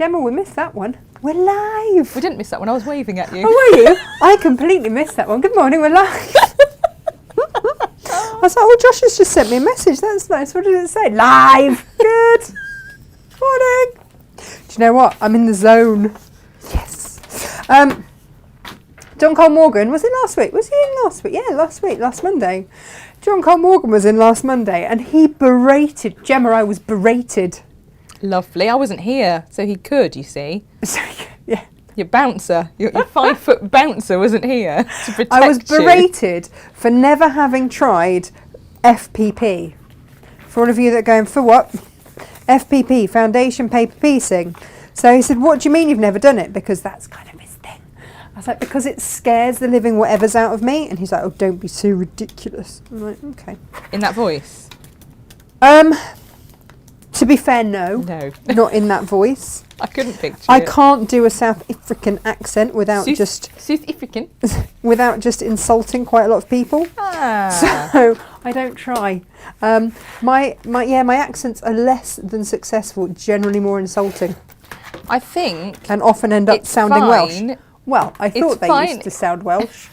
Gemma, we missed that one. We're live. We didn't miss that one. I was waving at you. Oh, were you? I completely missed that one. Good morning, we're live. I was like, oh, Josh has just sent me a message. That's nice. What did it say? Live. Good morning. Do you know what? I'm in the zone. Yes. John Cole Morgan was in last week. Was he in last week? Yeah, last Monday. John Cole Morgan was in last Monday, and he berated Gemma. I was berated. Lovely. I wasn't here, so he could, you see. So, yeah. Your bouncer, your 5 foot bouncer wasn't here to protect I was berated for never having tried FPP. For all of you that are going, for what? FPP, foundation paper piecing. So he said, what do you mean you've never done it? Because that's kind of his thing. I was like, because it scares the living whatever's out of me. And he's like, oh, don't be so ridiculous. I'm like, okay. In that voice? To be fair, no. No. Not in that voice. I couldn't picture I it. can't do a South African accent without South African? without just insulting quite a lot of people. Ah. So I don't try. My accents are less than successful, generally more insulting. I think and often end up sounding Welsh. Well, I thought they used to sound Welsh.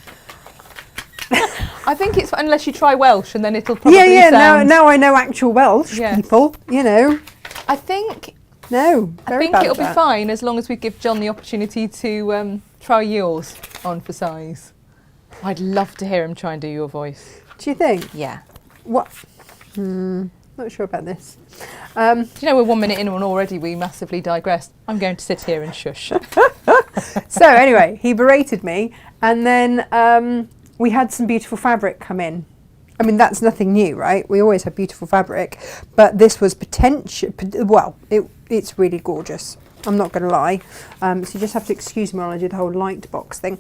I think it's unless you try Welsh and then it'll probably sound... Now I know actual Welsh people, you know. I think it'll be fine as long as we give John the opportunity to try yours on for size. I'd love to hear him try and do your voice. Do you think? Yeah. What? Not sure about this. Do you know we're 1 minute in and already we massively digressed. I'm going to sit here and shush. So anyway, he berated me, and then we had some beautiful fabric come in. I mean, that's nothing new, right? We always have beautiful fabric, but this was it's really gorgeous. I'm not going to lie. So you just have to excuse me while I do the whole light box thing.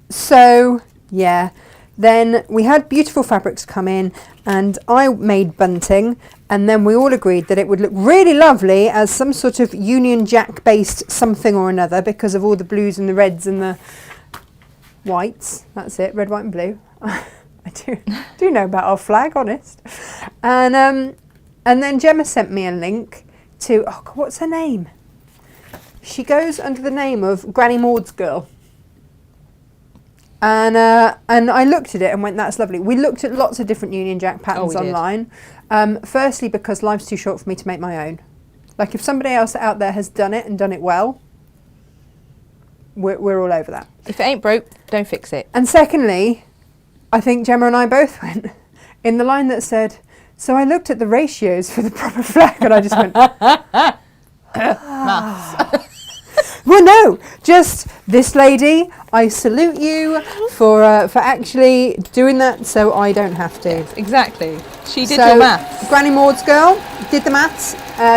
So yeah, then we had beautiful fabrics come in, and I made bunting, and then we all agreed that it would look really lovely as some sort of Union Jack based something or another because of all the blues and the reds and the whites. That's it, red, white and blue. I do know about our flag, honest. And then Gemma sent me a link to, oh God, what's her name? She goes under the name of Granny Maud's Girl. And I looked at it and went, that's lovely. We looked at lots of different Union Jack patterns online. Firstly, because life's too short for me to make my own. Like if somebody else out there has done it and done it well, we're all over that. If it ain't broke, don't fix it. And secondly, I think Gemma and I both went in the line that said, so I looked at the ratios for the proper flag and I just went, Maths. Well, no, just this lady, I salute you for actually doing that so I don't have to. Yes, exactly. She did your maths. Granny Maud's Girl did the maths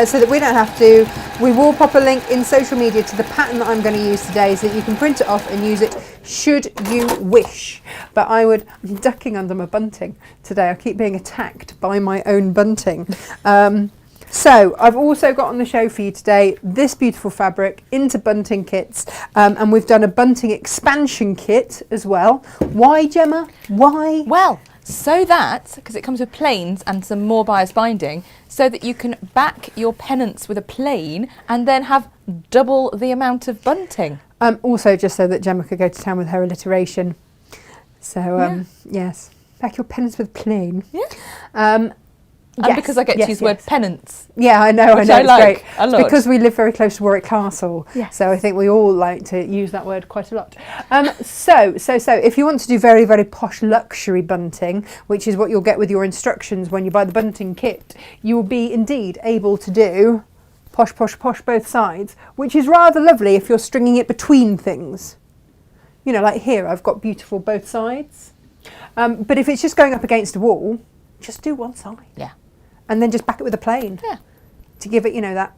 so that we don't have to. We will pop a link in social media to the pattern that I'm going to use today so that you can print it off and use it should you wish. But I'm ducking under my bunting today. I keep being attacked by my own bunting. So I've also got on the show for you today this beautiful fabric into bunting kits, and we've done a bunting expansion kit as well. Why, Gemma? Why? Well, so that, because it comes with planes and some more bias binding, so that you can back your pennants with a plane and then have double the amount of bunting. Also just so that Gemma could go to town with her alliteration. So, yes, back your pennants with a plane. Yeah. And because I get to use the word pennants. Yeah, I know, it's like great. A lot. It's because we live very close to Warwick Castle. Yes. So I think we all like to use that word quite a lot. So if you want to do very, very posh luxury bunting, which is what you'll get with your instructions when you buy the bunting kit, you will be indeed able to do posh, posh, posh both sides, which is rather lovely if you're stringing it between things. You know, like here, I've got beautiful both sides. But if it's just going up against a wall, just do one side. Yeah. And then just back it with a plane. Yeah. To give it, you know, that...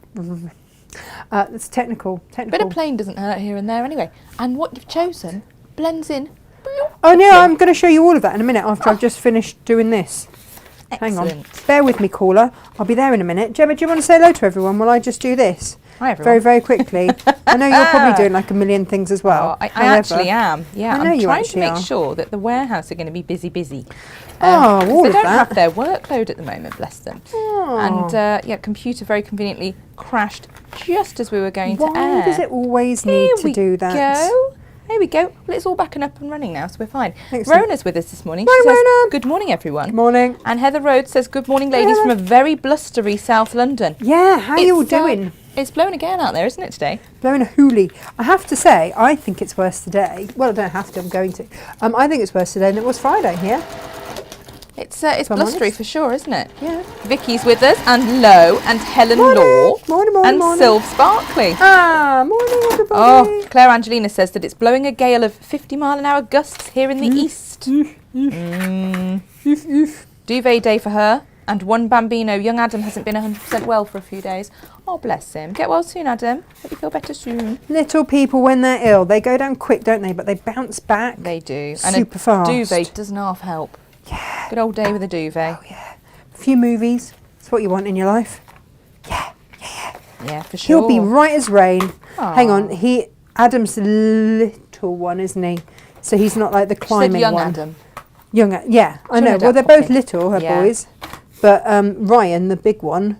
it's technical. Bit of plane doesn't hurt here and there anyway. And what you've chosen blends in. Oh, no, I'm going to show you all of that in a minute after I've just finished doing this. Hang on. Excellent. Bear with me, caller. I'll be there in a minute. Gemma, do you want to say hello to everyone while I just do this? Hi, everyone. Very, very quickly. I know you're probably doing like a million things as well. Oh, I However, actually am. Yeah, I know I'm you trying to actually make are. sure that the warehouse are going to be busy. Oh, 'cause all they of don't that. have their workload at the moment, bless them. Oh. And yeah, computer very conveniently crashed just as we were going to Why air. does it always need to do that? Here we go. Well, it's all back and up and running now, so we're fine. Excellent. Rona's with us this morning. Hi, She says, Rona. good morning, everyone. Good morning. And Heather Rhodes says, good morning, ladies, from a very blustery South London. Yeah, how are you all It's, doing? It's blowing again out there, isn't it, today? Blowing a hoolie. I have to say, I think it's worse today. Well, I don't have to, I'm going to. I think it's worse today than it was Friday here. It's I'm blustery honest. for sure, isn't it? Yeah. Vicky's with us, and Lo, and Helen Morning. Law, Morning, and morning. Sylv Sparkley. Morning, everybody. Oh, Claire Angelina says that it's blowing a gale of 50-mile-an-hour gusts here in the east. Duvet day for her, and one bambino. Young Adam hasn't been 100% well for a few days. Oh, bless him. Get well soon, Adam. Hope you feel better soon. Little people, when they're ill, they go down quick, don't they? But they bounce back. They do. Super fast. Duvet doesn't half help. Yeah. Good old day with a duvet. Oh, yeah. A few movies. That's what you want in your life. Yeah. Yeah, for sure. He'll be right as rain. Aw. Hang on. Adam's the little one, isn't he? So he's not like the She said climbing young one. Adam. Yeah, I She know. wanted Well, that they're both poppy. little, her Yeah. boys. But Ryan, the big one,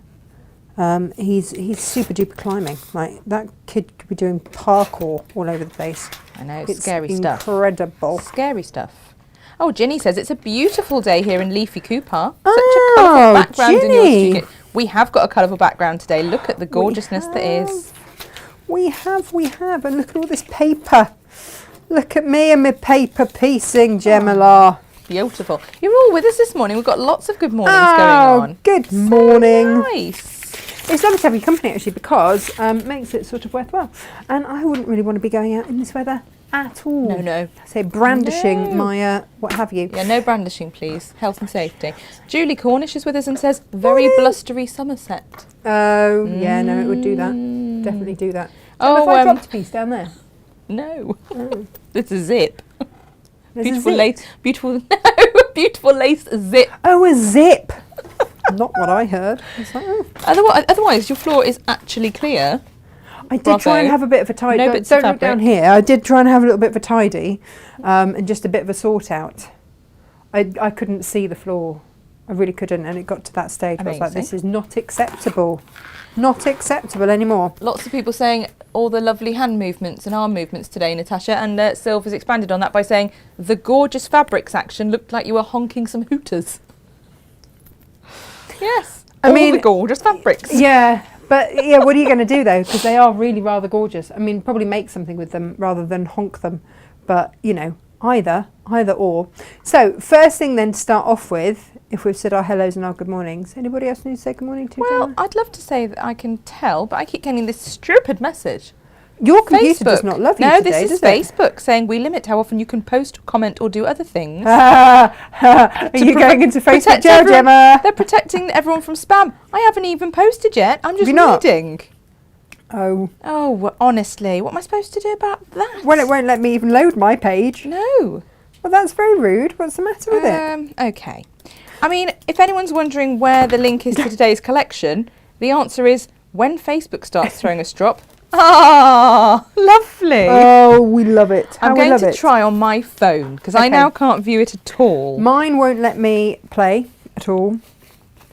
he's super duper climbing. Like that kid could be doing parkour all over the place. I know, it's scary stuff. Incredible. Scary stuff. Oh, Ginny says it's a beautiful day here in Leafy Cooper. Such Oh, a colourful background in your Ginny. studio. We have got a colourful background today. Look at the gorgeousness that is. We have. And look at all this paper. Look at me and my paper piecing, Gemma. Beautiful. You're all with us this morning. We've got lots of good mornings going on. Good morning. Nice. It's lovely to have you company actually because it makes it sort of worthwhile. And I wouldn't really want to be going out in this weather at all. No. I say brandishing No. my what have you. Yeah, no brandishing, please. Health and safety. Julie Cornish is with us and says, very Morning. blustery Somerset. Oh, yeah, no, it would do that. Definitely do that. Oh, Have I dropped a piece down there? No. Oh. It's a zip. There's a Beautiful zip. lace. Beautiful lace zip. Oh, a zip. Not what I heard. It's like, oh. Otherwise, your floor is actually clear. I did try and have a bit of a tidy. No bits of Don't look down fabric. here. I did try and have a little bit of a tidy and just a bit of a sort out. I couldn't see the floor. I really couldn't, and it got to that stage where I was like, Amazing. this is not acceptable. Not acceptable anymore. Lots of people saying all the lovely hand movements and arm movements today, Natasha, and Sylv has expanded on that by saying the gorgeous fabrics action looked like you were honking some hooters. Yes, I all mean- the gorgeous fabrics. Yeah, but yeah, what are you going to do though? Because they are really rather gorgeous. I mean, probably make something with them rather than honk them. But, you know, either or. So, first thing then to start off with, if we've said our hellos and our good mornings, anybody else need to say good morning to Well, Gemma? I'd love to say that I can tell, but I keep getting this stupid message. Your computer Facebook. does not love you No, today, this is does it? Facebook saying we limit how often you can post, comment, or do other things. Are you going into Facebook Protect jail, everyone- Gemma? They're protecting everyone from spam. I haven't even posted yet. I'm just you not? reading. Oh. Oh, honestly, what am I supposed to do about that? Well, it won't let me even load my page. No. Well, that's very rude. What's the matter with it? Okay. I mean, if anyone's wondering where the link is to today's collection, the answer is when Facebook starts throwing us drop. Ah, lovely. Oh, we love it. How I'm we going love to it. try on my phone because I Okay. now can't view it at all. Mine won't let me play at all.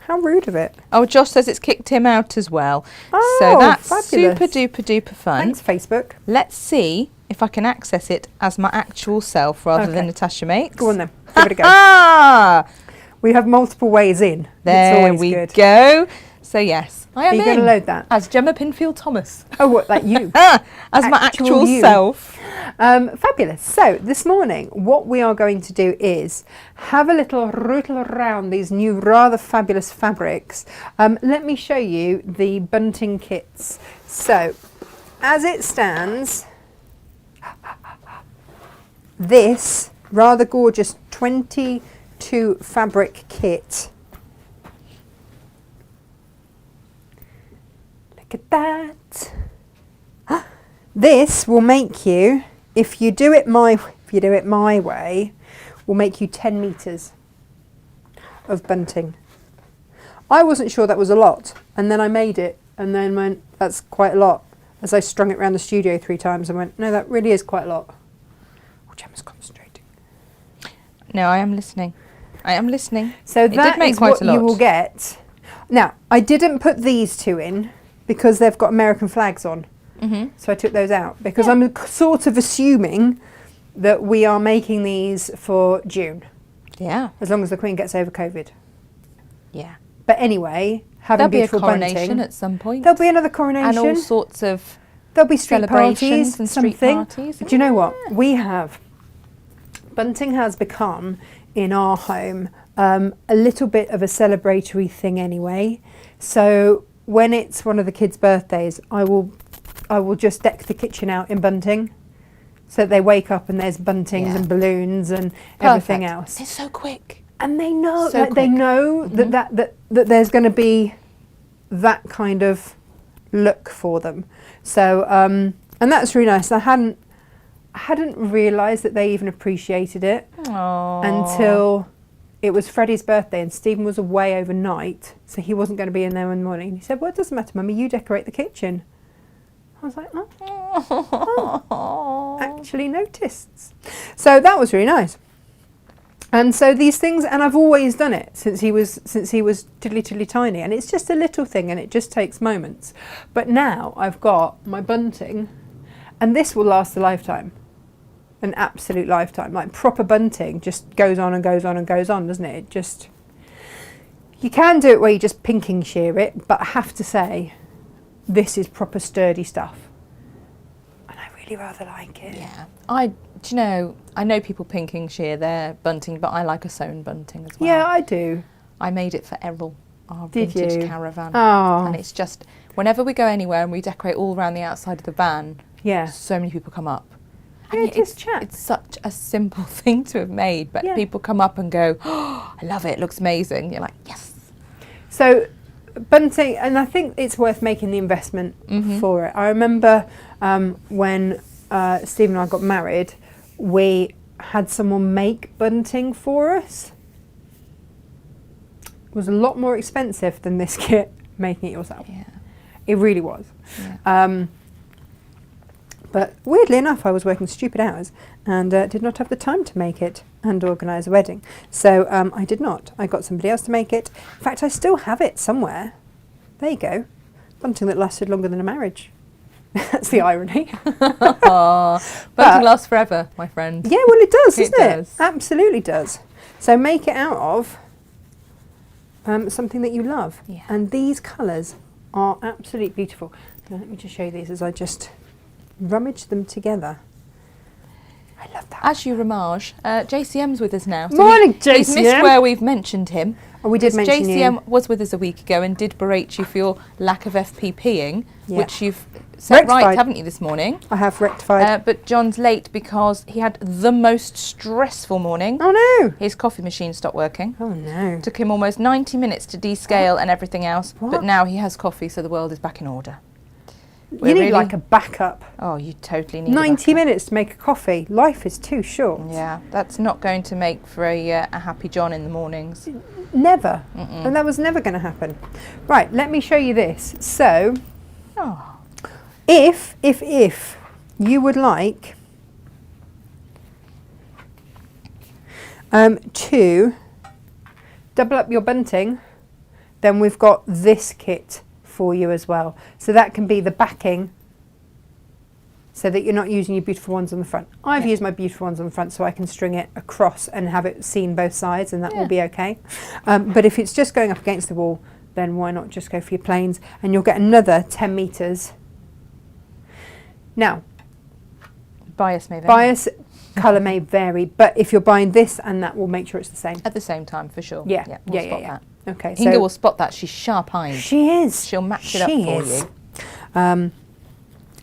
How rude of it. Oh, Josh says it's kicked him out as well. Oh, So that's fabulous. super duper duper fun. Thanks, Facebook. Let's see if I can access it as my actual self rather than Okay. Natasha makes. Go on then. Give it a go. Ah, We have multiple ways in. It's there always we good. go. So yes, I am Are you going to in load that? as Gemma Pinfield Thomas. Oh, what, like you? As my actual you. self. Fabulous. So this morning, what we are going to do is have a little rootle around these new rather fabulous fabrics. Let me show you the bunting kits. So, as it stands, this rather gorgeous 22 fabric kit. Look at that. This will make you, if you do it my way, will make you 10 meters of bunting. I wasn't sure that was a lot, and then I made it, and then went, that's quite a lot. As I strung it around the studio 3 times, I went, no, that really is quite a lot. Oh, Gemma's concentrating. No, I am listening. I am listening. So It did that make is quite what a lot. you will get. Now, I didn't put these 2 in because they've got American flags on. So I took those out because I'm sort of assuming that we are making these for June, Yeah. as long as the Queen gets over COVID. Yeah. But anyway, having There'll be a beautiful coronation bunting. at some point. There'll be another coronation. And all sorts of There'll be street celebrations parties and street something. parties. Do you know what? We have, bunting has become, in our home, a little bit of a celebratory thing anyway. So when it's one of the kids' birthdays, I will just deck the kitchen out in bunting. So that they wake up and there's buntings and balloons and everything Perfect. else. It's so quick. And they know, So they quick. know that there's going to be that kind of look for them. So and that's really nice. I hadn't realised that they even appreciated it until it was Freddie's birthday and Stephen was away overnight, so he wasn't going to be in there in the morning. He said, "Well, it doesn't matter, Mummy. You decorate the kitchen." I was like, "Oh, actually noticed." So that was really nice. And so these things, and I've always done it since he was tiddly tiny, and it's just a little thing, and it just takes moments. But now I've got my bunting, and this will last a lifetime, an absolute lifetime. Like proper bunting just goes on and goes on and goes on, doesn't it? It just, you can do it where you just pinking shear it, but I have to say, this is proper sturdy stuff, and I really rather like it. Yeah. Do you know, I know people pinking shear their bunting, but I like a sewn bunting as well. Yeah, I do. I made it for Errol, our Did vintage you? caravan. Oh. And it's just, whenever we go anywhere and we decorate all around the outside of the van, Yeah. so many people come up. Yeah, And just chat. It's such a simple thing to have made, but Yeah. people come up and go, "Oh, I love it, it looks amazing." You're like, yes. So bunting, and I think it's worth making the investment for it. I remember when Stephen and I got married, we had someone make bunting for us. It was a lot more expensive than this kit, making it yourself. Yeah. It really was. Yeah. But weirdly enough, I was working stupid hours and did not have the time to make it and organise a wedding. So I did not. I got somebody else to make it. In fact, I still have it somewhere. There you go. Bunting that lasted longer than a marriage. That's the irony. Bunting lasts forever, my friend. Yeah, well, it does, It doesn't it? does. Absolutely does. So make it out of something that you love. Yeah. And these colours are absolutely beautiful. Now, let me just show you these as I just rummage them together. I love that. As you remarge, JCM's with us now. Morning, He's missed JCM. where we've mentioned him. Oh, we did mention JCM you. was with us a week ago and did berate you for your lack of FPPing, Yeah. which you've set right, Rectified. haven't you, this morning? I have rectified. But John's late because he had the most stressful morning. Oh no! His coffee machine stopped working. Oh no! Took him almost 90 minutes to descale and everything else, What? but now he has coffee, so the world is back in order. You need like a backup. Oh, you totally need 90 a backup. minutes to make a coffee. Life is too short. Yeah, that's not going to make for a happy John in the mornings. Never. And that was never going to happen. Right, let me show you this. So, Oh, if you would like to double up your bunting, then we've got this kit for you as well. So that can be the backing, so that you're not using your beautiful ones on the front. I've used my beautiful ones on the front so I can string it across and have it seen both sides, and that will be okay. But if it's just going up against the wall, then why not just go for your planes, and you'll get another 10 metres. Now, bias may vary. bias colour may vary, but if you're buying this and that, will make sure it's the same. At the same time, for sure. Yeah, we'll yeah, spot yeah. that. Okay, Inga so will spot that. She's sharp-eyed. she is. She'll match it up She for is. you. Um,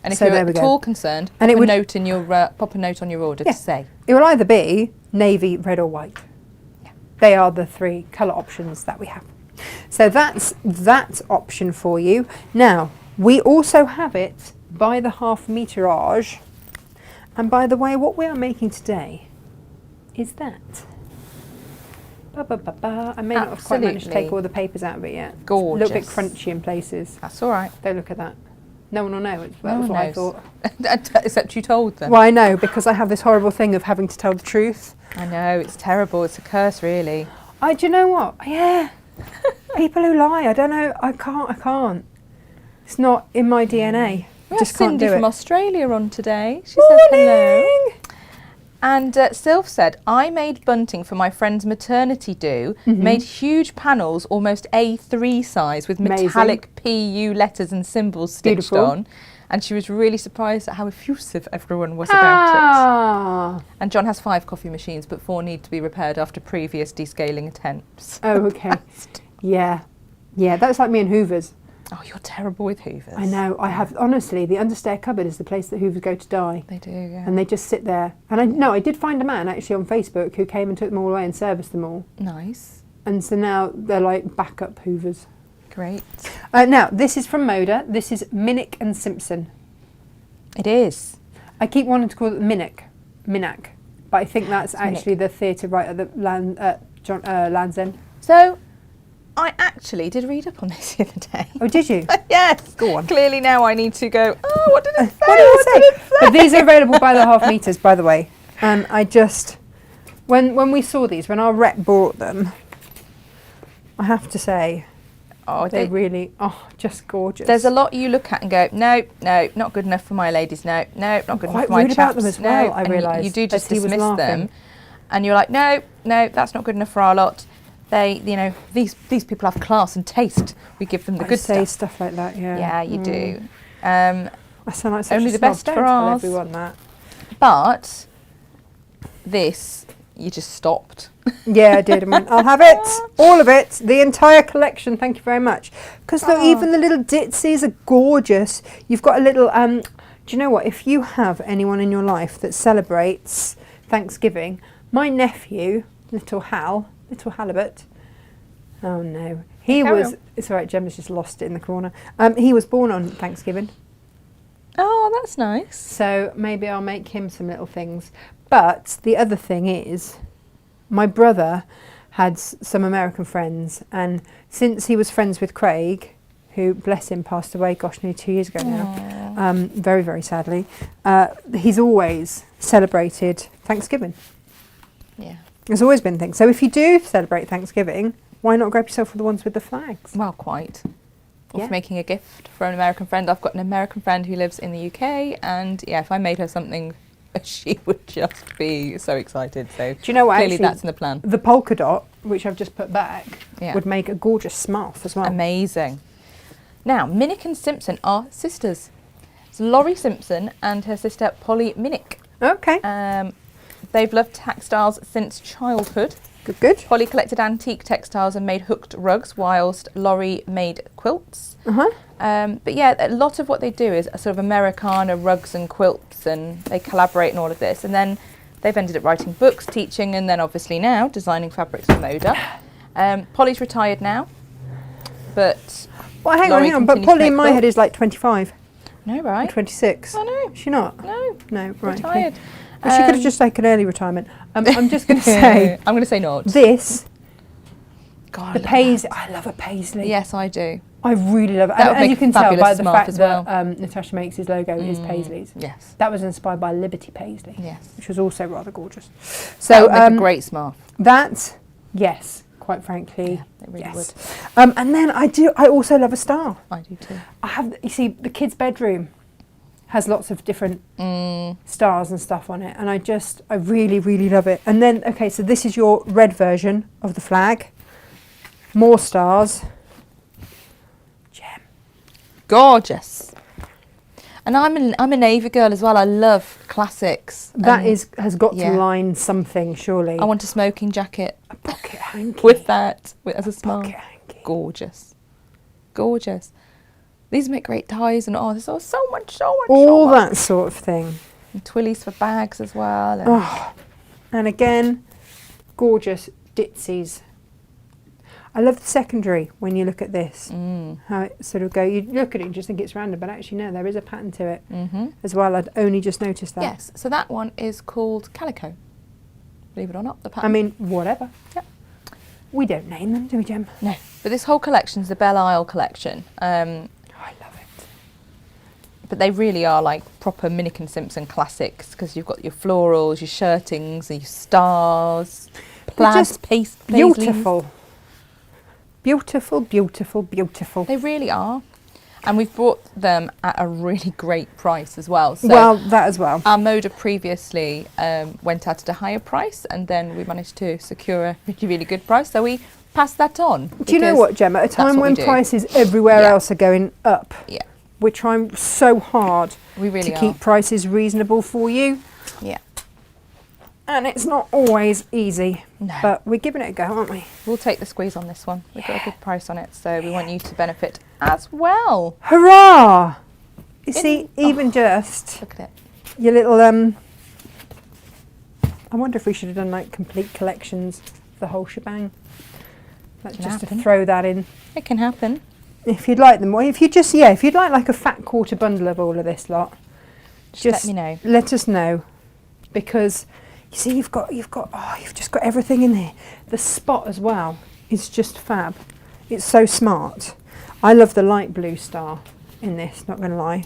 And if So you're there we at go. all concerned, And pop it a would- note in your pop a note on your order Yeah. to say. It will either be navy, red or white. They are the 3 colour options that we have. So that's that option for you. Now, we also have it by the half meterage. And by the way, what we are making today is that. I may not have quite managed to take Absolutely. all the papers out of it yet. Gorgeous. It's a little bit crunchy in places. That's all right. Don't look at that. No one will know. That No was one what I knows. thought. Except you told them. Well, I know, because I have this horrible thing of having to tell the truth. I know, it's terrible. It's a curse, really. Do you know what? Yeah. People who lie, I don't know. I can't. It's not in my DNA. We I just have can't Cindy do from it. Australia on today. She says hello. Morning! And Sylph said, I made bunting for my friend's maternity do, Mm-hmm. made huge panels, almost A3 size, with Amazing. metallic PU letters and symbols stitched Beautiful. on. And she was really surprised at how effusive everyone was about it. And John has 5 coffee machines, but 4 need to be repaired after previous descaling attempts. Oh, okay. Yeah. Yeah, that's like me and Hoover's. Oh, you're terrible with hoovers. I know. I have, honestly, the understair cupboard is the place that Hoovers go to die. They do, yeah. And they just sit there. And I did find a man actually on Facebook who came and took them all away and serviced them all. Nice. And so now they're like backup Hoovers. Great. Now, this is from Moda. This is Minnick and Simpson. It is. I keep wanting to call it Minack, but I think that's It's actually the theatre right at the Land's End. So, I actually did read up on this the other day. Oh, did you? Yes. Go on. Clearly now I need to go, oh, what did it say? What did it say? say? But these are available by the half meters, by the way. And I just, when we saw these, when our rep bought them, I have to say, Oh, they're really, just gorgeous. There's a lot you look at and go, no, not good enough for my ladies. No, not good enough Quite for my rude chaps. about them as well, No. I And realised, you do just as he was dismiss them, laughing. and you're like, no, that's not good enough for our lot. They, these people have class and taste. We give them the I good say stuff. like that, yeah. Yeah, you do. I sound like such Only a the snob, best don't for tell ours. everyone that. But this, you just stopped. Yeah, I did. I mean, I'll have it, all of it, the entire collection. Thank you very much. Because look, even the little ditsies are gorgeous. You've got a little. Do you know what? If you have anyone in your life that celebrates Thanksgiving, my nephew, little Halibut. Oh no, he Carry was. on. It's all right. Gemma's just lost it in the corner. He was born on Thanksgiving, Oh, that's nice. so maybe I'll make him some little things. But the other thing is, my brother had some American friends, and since he was friends with Craig, who, bless him, passed away, gosh, nearly 2 years ago now, very, very sadly, he's always celebrated Thanksgiving. Yeah. There's always been things. So if you do celebrate Thanksgiving, why not grab yourself for the ones with the flags? Well, quite. Or Yeah. for making a gift for an American friend. I've got an American friend who lives in the UK, and yeah, if I made her something, she would just be so excited. So Do you know what? clearly Actually, that's in the plan. the polka dot, which I've just put back, Yeah. would make a gorgeous scarf as well. Amazing. Now, Minnick and Simpson are sisters. It's Laurie Simpson and her sister Polly Minnick. Okay, They've loved textiles since childhood. good. Polly collected antique textiles and made hooked rugs, whilst Laurie made quilts. But yeah, a lot of what they do is a sort of Americana rugs and quilts, and they collaborate in all of this. And then they've ended up writing books, teaching, and then obviously now designing fabrics for Moda. Polly's retired now, but Well, hang Laurie on. But continues to Polly in make my head quilts. is like 25, no, or right? 26. I know. Is she not? No, No, right. okay. retired. Well, she could have just taken early retirement. I'm just going to say I'm going to say not. this, God, the I love paisley. that. I love a paisley. Yes, I do. I really love it. That would As make you a can tell fabulous by the scarf fact as that well. Natasha makes his logo is paisleys. Yes. That was inspired by Liberty Paisley, Yes. which was also rather gorgeous. That So would make a great scarf. that, yes, quite frankly, Yeah, it really yes. And then I also love a star. I do too. You see, the kids' bedroom has lots of different stars and stuff on it, and I really, really love it. And then, okay, so this is your red version of the flag. More stars. Gem. Gorgeous. And I'm a Navy girl as well. I love classics. That And has got yeah. to line something, surely. I want a smoking jacket a pocket hanky. with that as a smile. Pocket hanky. Gorgeous. Gorgeous. These make great ties, and there's so much. All that sort of thing. And twillies for bags as well. And Oh, and again, gorgeous ditsies. I love the secondary when you look at this. How it sort of you look at it and just think it's random, but actually no, there is a pattern to it as well. I'd only just noticed that. yes, so that one is called calico. Believe it or not, the I pattern. mean, whatever. We don't name them, do we, Jem? No. But this whole collection's the Belle Isle collection. I love it. But they really are like proper Minnick & Simpson classics, because you've got your florals, your shirtings, your stars, plaid, just paisleys. Beautiful. Beautiful, beautiful, beautiful. They really are. And we've bought them at a really great price as well. So well, that as well. our moda previously went out at a higher price, and then we managed to secure a really, really good price. So we passed that on. Do you know what, Gemma? At a time when prices everywhere else are going up, we're trying so hard to keep prices reasonable for you. Yeah. And it's not always easy, No. but we're giving it a go, aren't we? We'll take the squeeze on this one. We've got a good price on it, so we want you to benefit as well. Hurrah! You see, even just look at it. Your little I wonder if we should have done like complete collections, the whole shebang. That's just to throw that in. It can happen. If you'd like them, or if you just if you'd like a fat quarter bundle of all of this lot, just let me know. Let us know, because you see, you've just got everything in there. The spot as well is just fab. It's so smart. I love the light blue star in this, not going to lie.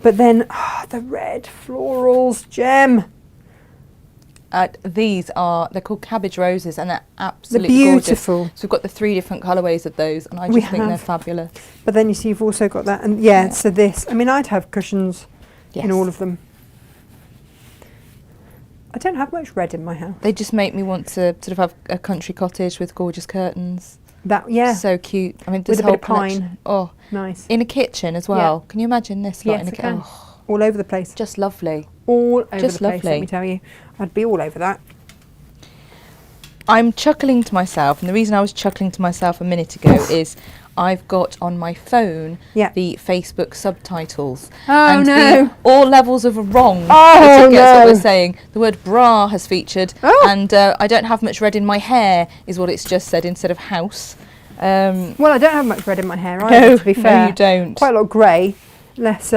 But then the red florals, Gem. These they're called cabbage roses, and they're absolutely beautiful. Gorgeous. So we've got the 3 different colourways of those, and I just think they're fabulous. But then you see, you've also got that, and so this. I mean, I'd have cushions in all of them. I don't have much red in my house. They just make me want to sort of have a country cottage with gorgeous curtains. So cute. I mean, this with a whole bit of pine. Oh, nice. In a kitchen as well. Can you imagine this lot in a kitchen? All over the place. Just lovely. All over the place, let me tell you. I'd be all over that. I'm chuckling to myself, and the reason I was chuckling to myself a minute ago is I've got on my phone the Facebook subtitles. Oh, no. All levels of wrong. Oh, no. What we're saying. The word bra has featured, and I don't have much red in my hair is what it's just said instead of house. Well, I don't have much red in my hair either, to be fair. No, you don't. Quite a lot of grey. Less...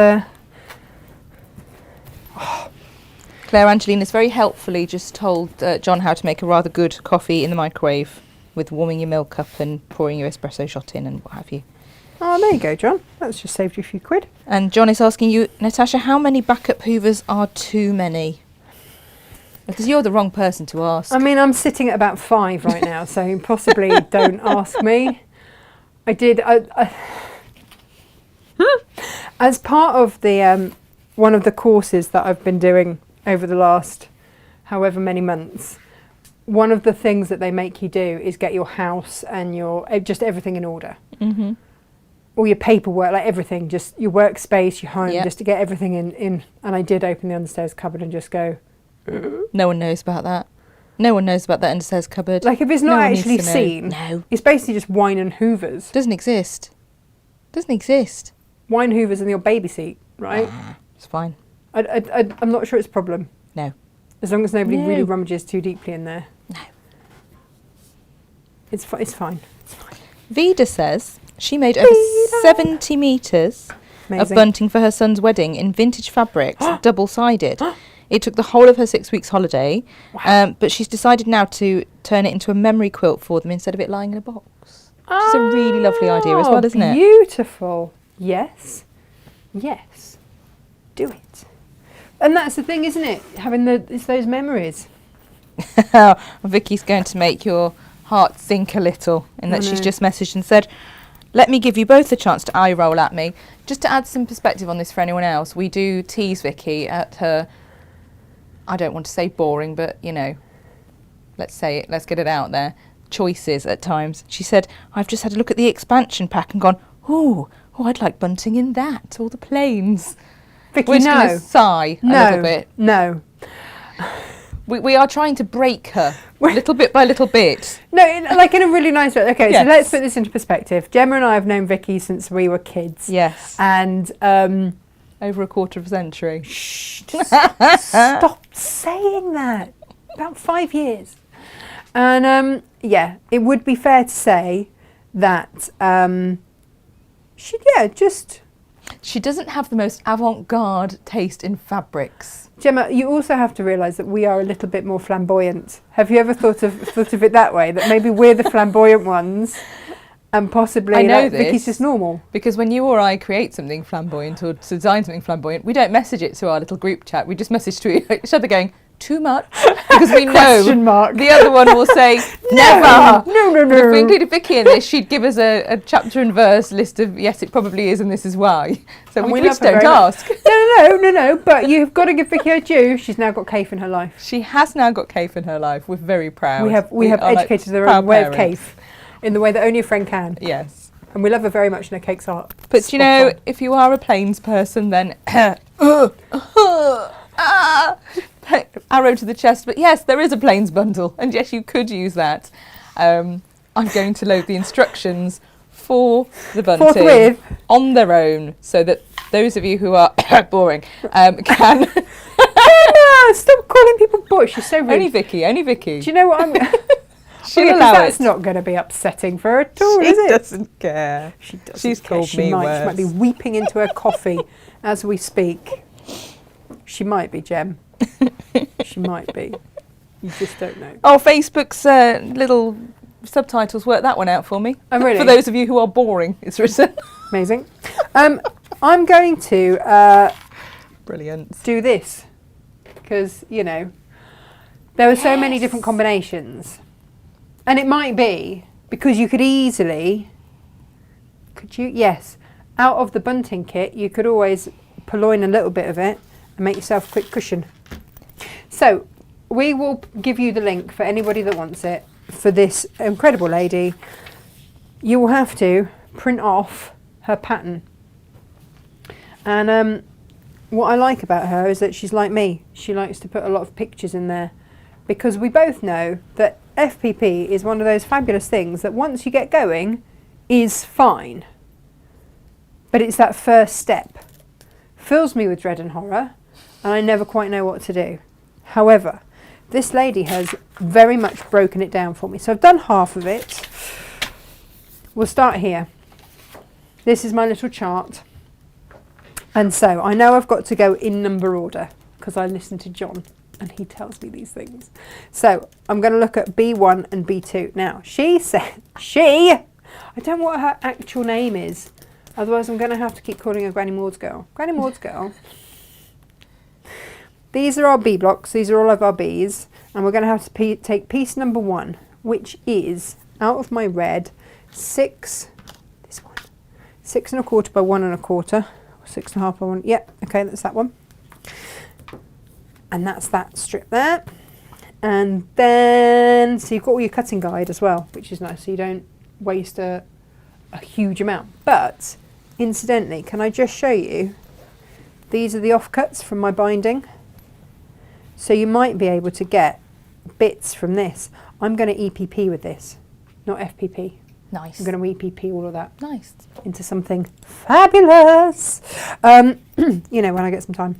Claire Angelina's very helpfully just told John how to make a rather good coffee in the microwave with warming your milk up and pouring your espresso shot in and what have you. Oh, there you go, John. That's just saved you a few quid. And John is asking you, Natasha, how many backup hoovers are too many? Because you're the wrong person to ask. I mean, I'm sitting at about 5 right now, so possibly don't ask me. I did... as part of the one of the courses that I've been doing over the last however many months, one of the things that they make you do is get your house and your just everything in order. Mm-hmm. All your paperwork, like everything, just your workspace, your home, just to get everything in. And I did open the understairs cupboard and just go... No one knows about that. No one knows about that understairs cupboard. Like, if it's not actually seen, it's basically just wine and hoovers. Doesn't exist. Doesn't exist. Wine hoovers and your baby seat, right? It's fine. I'm not sure it's a problem. No. As long as nobody really rummages too deeply in there. No. It's fine. It's fine. Vida says she made over 70 metres of bunting for her son's wedding in vintage fabrics, double-sided. It took the whole of her 6 weeks holiday, but she's decided now to turn it into a memory quilt for them instead of it lying in a box. Which is a really lovely idea as well, isn't it? Beautiful. Yes. Yes. Do it. And that's the thing, isn't it? It's those memories. Vicky's going to make your heart sink a little in that she's just messaged and said, let me give you both a chance to eye roll at me. Just to add some perspective on this for anyone else, we do tease Vicky at her, I don't want to say boring, but, you know, let's say it, let's get it out there, choices at times. She said, I've just had a look at the expansion pack and gone, oh, I'd like bunting in that, all the planes. Vicky, We're just going to sigh a little bit. No. We are trying to break her, little bit by little bit. No, like in a really nice way. Okay, so let's put this into perspective. Gemma and I have known Vicky since we were kids. Yes. And... over a quarter of a century. Shh, stop saying that. About 5 years. And it would be fair to say that she doesn't have the most avant-garde taste in fabrics. Gemma, you also have to realise that we are a little bit more flamboyant. Have you ever thought of it that way? That maybe we're the flamboyant ones, and possibly I know this Vicky's just normal. Because when you or I create something flamboyant or design something flamboyant, we don't message it to our little group chat. We just message to each other going, too much, because we know Question mark. the other one will say never. No. But if we included Vicky in this, she'd give us a chapter and verse list of yes, it probably is, and this is why. So we just don't ask. No. But you've got to give Vicky her due. She's now got Kafe in her life. She has now got Kafe in her life. We're very proud. We have are educated her proud own way of parents. Kafe, in the way that only a friend can. Yes. And we love her very much, and her cake's art. But you know, if you are a plains person, then arrow to the chest. But yes, there is a plains bundle, and yes, you could use that. I'm going to load the instructions for the bunting Forthwith. on their own, so that those of you who are boring can. Stop calling people boring. She's so rude. Only Vicky. Do you know what I'm? She'll allow that's it. not going to be upsetting for her at all, She is it? doesn't care. She doesn't. She's care. told me worse. She might be weeping into her coffee as we speak. She might be, Gem. She might be. You just don't know. Oh, Facebook's little subtitles work that one out for me. Oh, really? For those of you who are boring, it's written. Amazing. I'm going to Brilliant. do this because, you know, there were so many different combinations. And it might be because you could easily, yes, out of the bunting kit, you could always purloin a little bit of it and make yourself a quick cushion. So we will give you the link for anybody that wants it for this incredible lady. You will have to print off her pattern. And what I like about her is that she's like me. She likes to put a lot of pictures in there because we both know that FPP is one of those fabulous things that once you get going is fine. But it's that first step. Fills me with dread and horror, and I never quite know what to do. However, this lady has very much broken it down for me. So I've done half of it. We'll start here. This is my little chart. And so I know I've got to go in number order because I listen to John and he tells me these things. So I'm going to look at B1 and B2. Now, she said, I don't know what her actual name is. Otherwise, I'm going to have to keep calling her Granny Maud's girl. Granny Maud's girl. These are our B blocks. These are all of our Bs. And we're going to have to take piece number 1, which is, out of my red, 6 1/4 by 1 1/4. 6 1/2 by 1. Yep, okay, that's that one. And that's that strip there. And then, so you've got all your cutting guide as well, which is nice, so you don't waste a huge amount. But, incidentally, can I just show you, these are the offcuts from my binding. So you might be able to get bits from this. I'm going to EPP with this, not FPP. Nice. I'm going to EPP all of that. Nice. Into something fabulous. You know, when I get some time.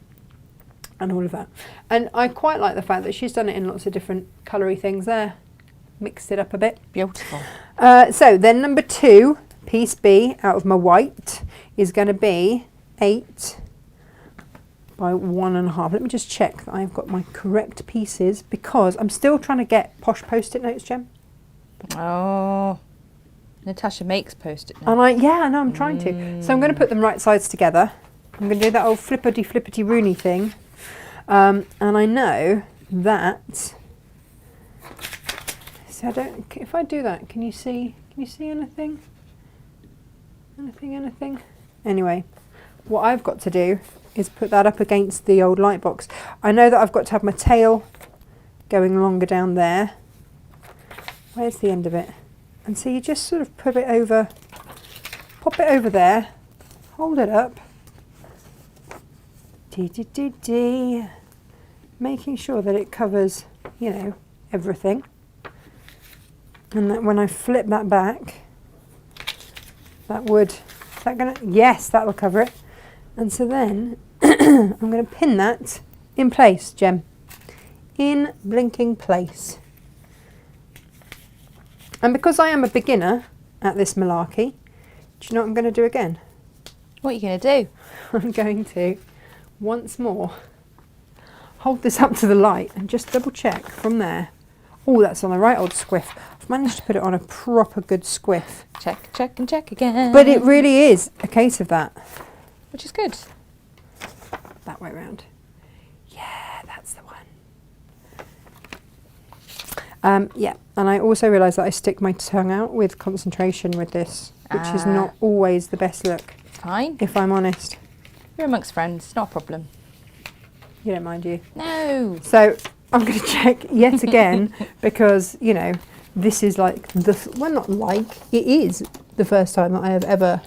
And all of that. And I quite like the fact that she's done it in lots of different coloury things there. Mixed it up a bit. Beautiful. So then number 2, piece B, out of my white, is going to be 8 by 1 1/2. Let me just check that I've got my correct pieces because I'm still trying to get posh post-it notes, Jem. Oh. Natasha makes post-it notes. And I'm trying to. So I'm going to put them right sides together. I'm going to do that old flippity Rooney thing. And I know that. So if I do that, can you see anything? Anything? Anyway, what I've got to do is put that up against the old light box. I know that I've got to have my tail going longer down there. Where's the end of it? And so you just sort of put it over, pop it over there, hold it up, making sure that it covers, you know, everything. And that when I flip that back, yes, that will cover it. And so then I'm going to pin that in place, Jem, in blinking place. And because I am a beginner at this malarkey, do you know what I'm going to do again? What are you going to do? I'm going to, once more, hold this up to the light and just double check from there. Oh, that's on the right old squiff. I've managed to put it on a proper good squiff. Check, check and check again. But it really is a case of that. Which is good. That way round. Yeah, that's the one. Yeah, and I also realise that I stick my tongue out with concentration with this, which is not always the best look. Fine. If I'm honest. We're amongst friends, not a problem. You don't mind, you? No. So I'm going to check yet again because, you know, this is like well, not like, it is the first time that I have ever.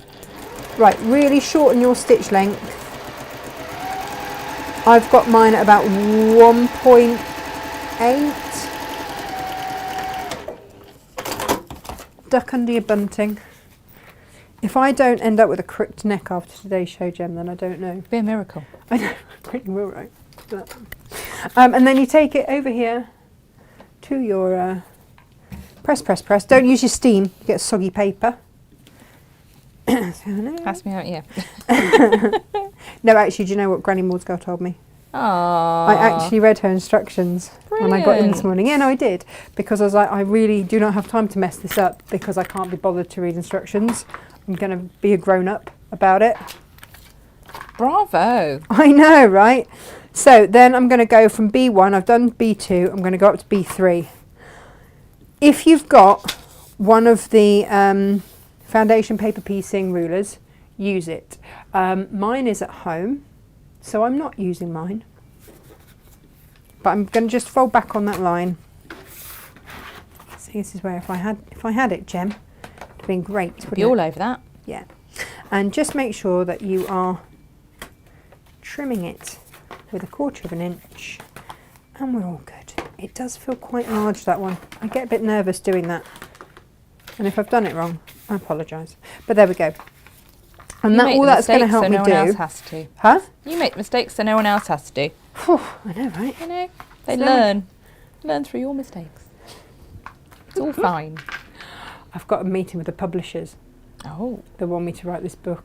Right, really shorten your stitch length. I've got mine at about 1.8. Duck under your bunting. If I don't end up with a crooked neck after today's show, Gem, then I don't know. Be a miracle. I know, pretty will, right? And then you take it over here to your press. Don't use your steam, you get soggy paper. Pass me out, yeah. No, actually, do you know what Granny Maud's girl told me? Aww. I actually read her instructions when I got in this morning. Yeah, no, I did. Because I was like, I really do not have time to mess this up because I can't be bothered to read instructions. I'm going to be a grown-up about it. Bravo. I know, right? So then I'm going to go from B1. I've done B2. I'm going to go up to B3. If you've got one of the foundation paper piecing rulers, use it. Mine is at home, so I'm not using mine. But I'm going to just fold back on that line. See, this is where if I had it, Gem, it'd have been great. It'd be all over that. Yeah. And just make sure that you are trimming it with 1/4 of an inch, and we're all good. It does feel quite large, that one. I get a bit nervous doing that, and if I've done it wrong, I apologise. But there we go. And that all that's going to help me do. No one else has to. Huh? You make mistakes, so no one else has to. Whew, I know, right? You know, they learn through your mistakes. It's all fine. I've got a meeting with the publishers. Oh. They want me to write this book,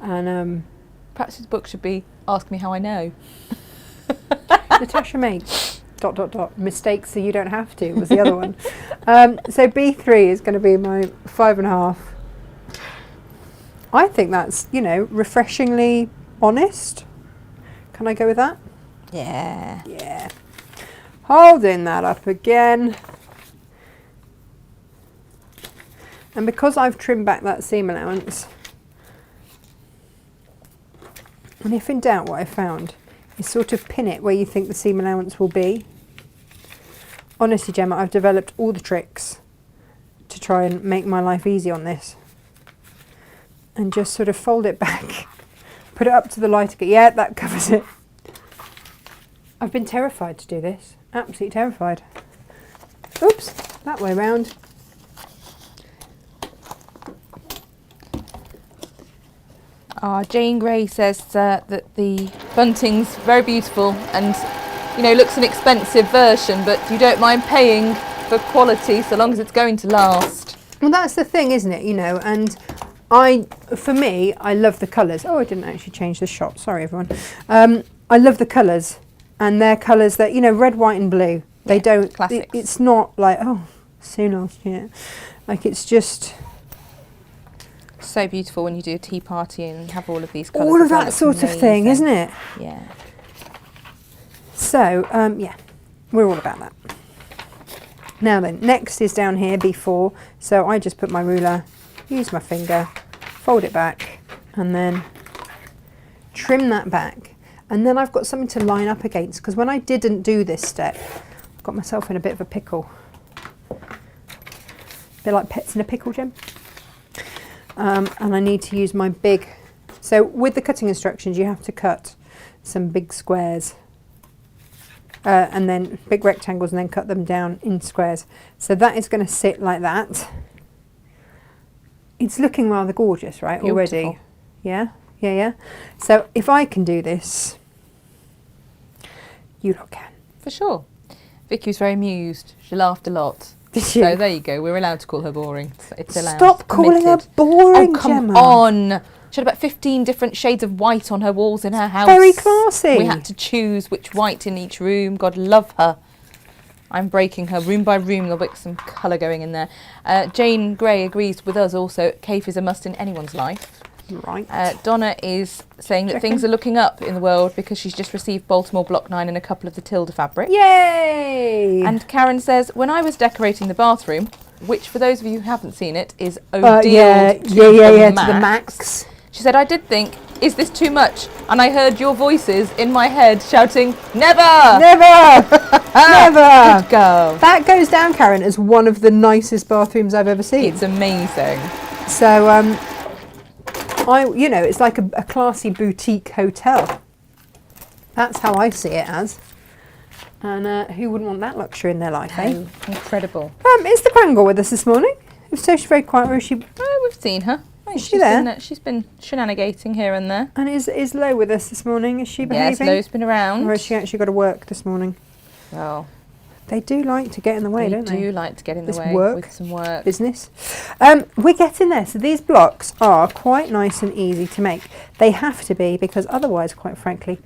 and perhaps this book should be "Ask Me How I Know." Natasha makes ... mistakes so you don't have to was the other one. So B3 is going to be my 5.5. I think that's, you know, refreshingly honest. Can I go with that? Yeah. Yeah. Holding that up again. And because I've trimmed back that seam allowance, and if in doubt, what I found is sort of pin it where you think the seam allowance will be. Honestly, Gemma, I've developed all the tricks to try and make my life easy on this. And just sort of fold it back, put it up to the light again. Yeah, that covers it. I've been terrified to do this, absolutely terrified. Oops, that way round. Jane Gray says that the bunting's very beautiful and, you know, looks an expensive version, but you don't mind paying for quality so long as it's going to last. Well, that's the thing, isn't it? You know, and for me, I love the colours. Oh, I didn't actually change the shot. Sorry, everyone. I love the colours, and they're colours that, you know, red, white, and blue. They don't. Classics. It's not like, oh, soon last year. Like, it's just so beautiful when you do a tea party and have all of these colours. all of that sort of thing, isn't it? Yeah. So, yeah, we're all about that. Now then, next is down here, B4. So I just put my ruler, use my finger, fold it back, and then trim that back. And then I've got something to line up against, because when I didn't do this step, I got myself in a bit of a pickle. A bit like pets in a pickle, Jim. And I need to use my big... So with the cutting instructions, you have to cut some big squares. And then big rectangles, and then cut them down in squares. So that is going to sit like that. It's looking rather gorgeous, right? Beautiful. Already. Yeah, yeah, yeah. So if I can do this, you lot can. For sure. Vicky was very amused. She laughed a lot. Did she? So there you go. We're allowed to call her boring. It's allowed. Stop calling her boring, Oh, come Gemma. on. She had about 15 different shades of white on her walls in her house. Very classy. We had to choose which white in each room. God love her. I'm breaking her room by room. There'll be some colour going in there. Jane Gray agrees with us also. Cave is a must in anyone's life. Right. Donna is saying that things are looking up in the world because she's just received Baltimore Block 9 and a couple of the Tilda fabrics. Yay! And Karen says, when I was decorating the bathroom, which for those of you who haven't seen it is O'Deal to the max. She said, I did think, is this too much? And I heard your voices in my head shouting, never! Never! Never! Good girl. That goes down, Karen, as one of the nicest bathrooms I've ever seen. It's amazing. So, it's like a classy boutique hotel. That's how I see it as. And who wouldn't want that luxury in their life, eh? Incredible. Is the Krangle with us this morning? So she's very quiet, or is she? Oh, we've seen her. Is she there? She's been shenanigating here and there. And is Lo with us this morning? Is she behaving? Yes, Lo's been around. Or has she actually got to work this morning? Well, they do like to get in the way, don't they? They do like to get in the way with some work. Business. We're getting there. So these blocks are quite nice and easy to make. They have to be, because otherwise, quite frankly,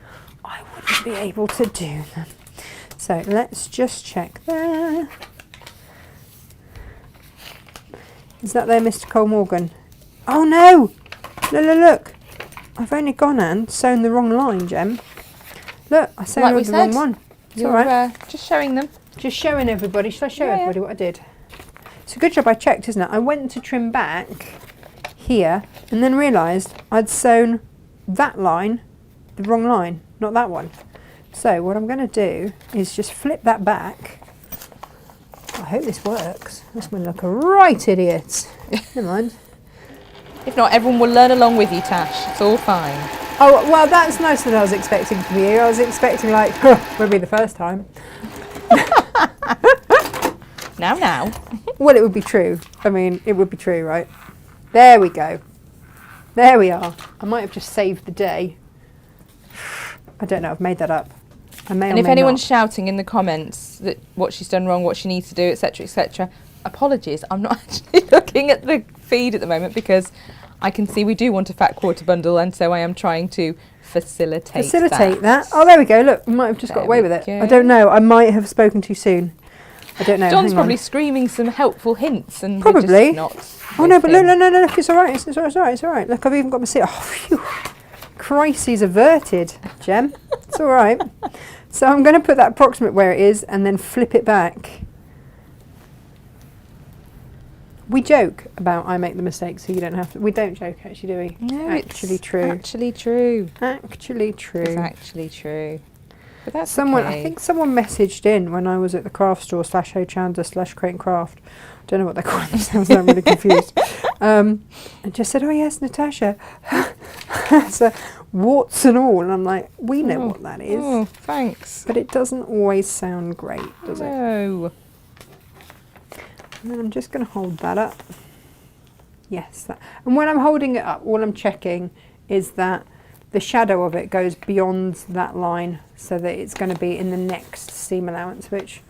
I wouldn't be able to do them. So let's just check there. Is that there, Mr. Cole Morgan? Oh no! Look. I've only gone and sewn the wrong line, Jem. Look, I sewn the wrong one. It's all right. Just showing them. Just showing everybody. Shall I show everybody what I did? It's a good job I checked, isn't it? I went to trim back here and then realised I'd sewn that line, the wrong line, not that one. So what I'm going to do is just flip that back. I hope this works. This will look a right idiot. Never mind. If not, everyone will learn along with you, Tash. It's all fine. Oh, well, that's nicer than I was expecting from you. I was expecting, like, will be the first time. Now. Well, it would be true. I mean, it would be true, right? There we go. There we are. I might have just saved the day. I don't know. I've made that up. I may or and if may anyone's not. shouting in the comments that what she's done wrong, what she needs to do, etc., etc., apologies. I'm not actually looking at the feed at the moment because I can see we do want a fat quarter bundle, and so I am trying to facilitate that. Oh, there we go. Look, we might have just got away with it. I don't know. I might have spoken too soon. I don't know. John's probably screaming some helpful hints, and probably we're just not. Oh no, but no, look, it's all right. It's all right. It's all right. Look, I've even got my seat. Oh, phew. Crises averted, Jem. It's all right. So I'm going to put that approximate where it is and then flip it back. We joke about I make the mistake so you don't have to. We don't joke, actually, do we? No, actually it's true. Actually true. Actually true. It's actually true. But that's someone, okay. I think someone messaged in when I was at the craft store /Hochandler/Crate and Craft. Don't know what they're calling themselves. I'm really confused. And just said, "Oh yes, Natasha." So warts and all, and I'm like, we know what that is. Oh, thanks. But it doesn't always sound great, does it? No. And then I'm just going to hold that up. Yes. And when I'm holding it up, all I'm checking is that the shadow of it goes beyond that line so that it's going to be in the next seam allowance, which,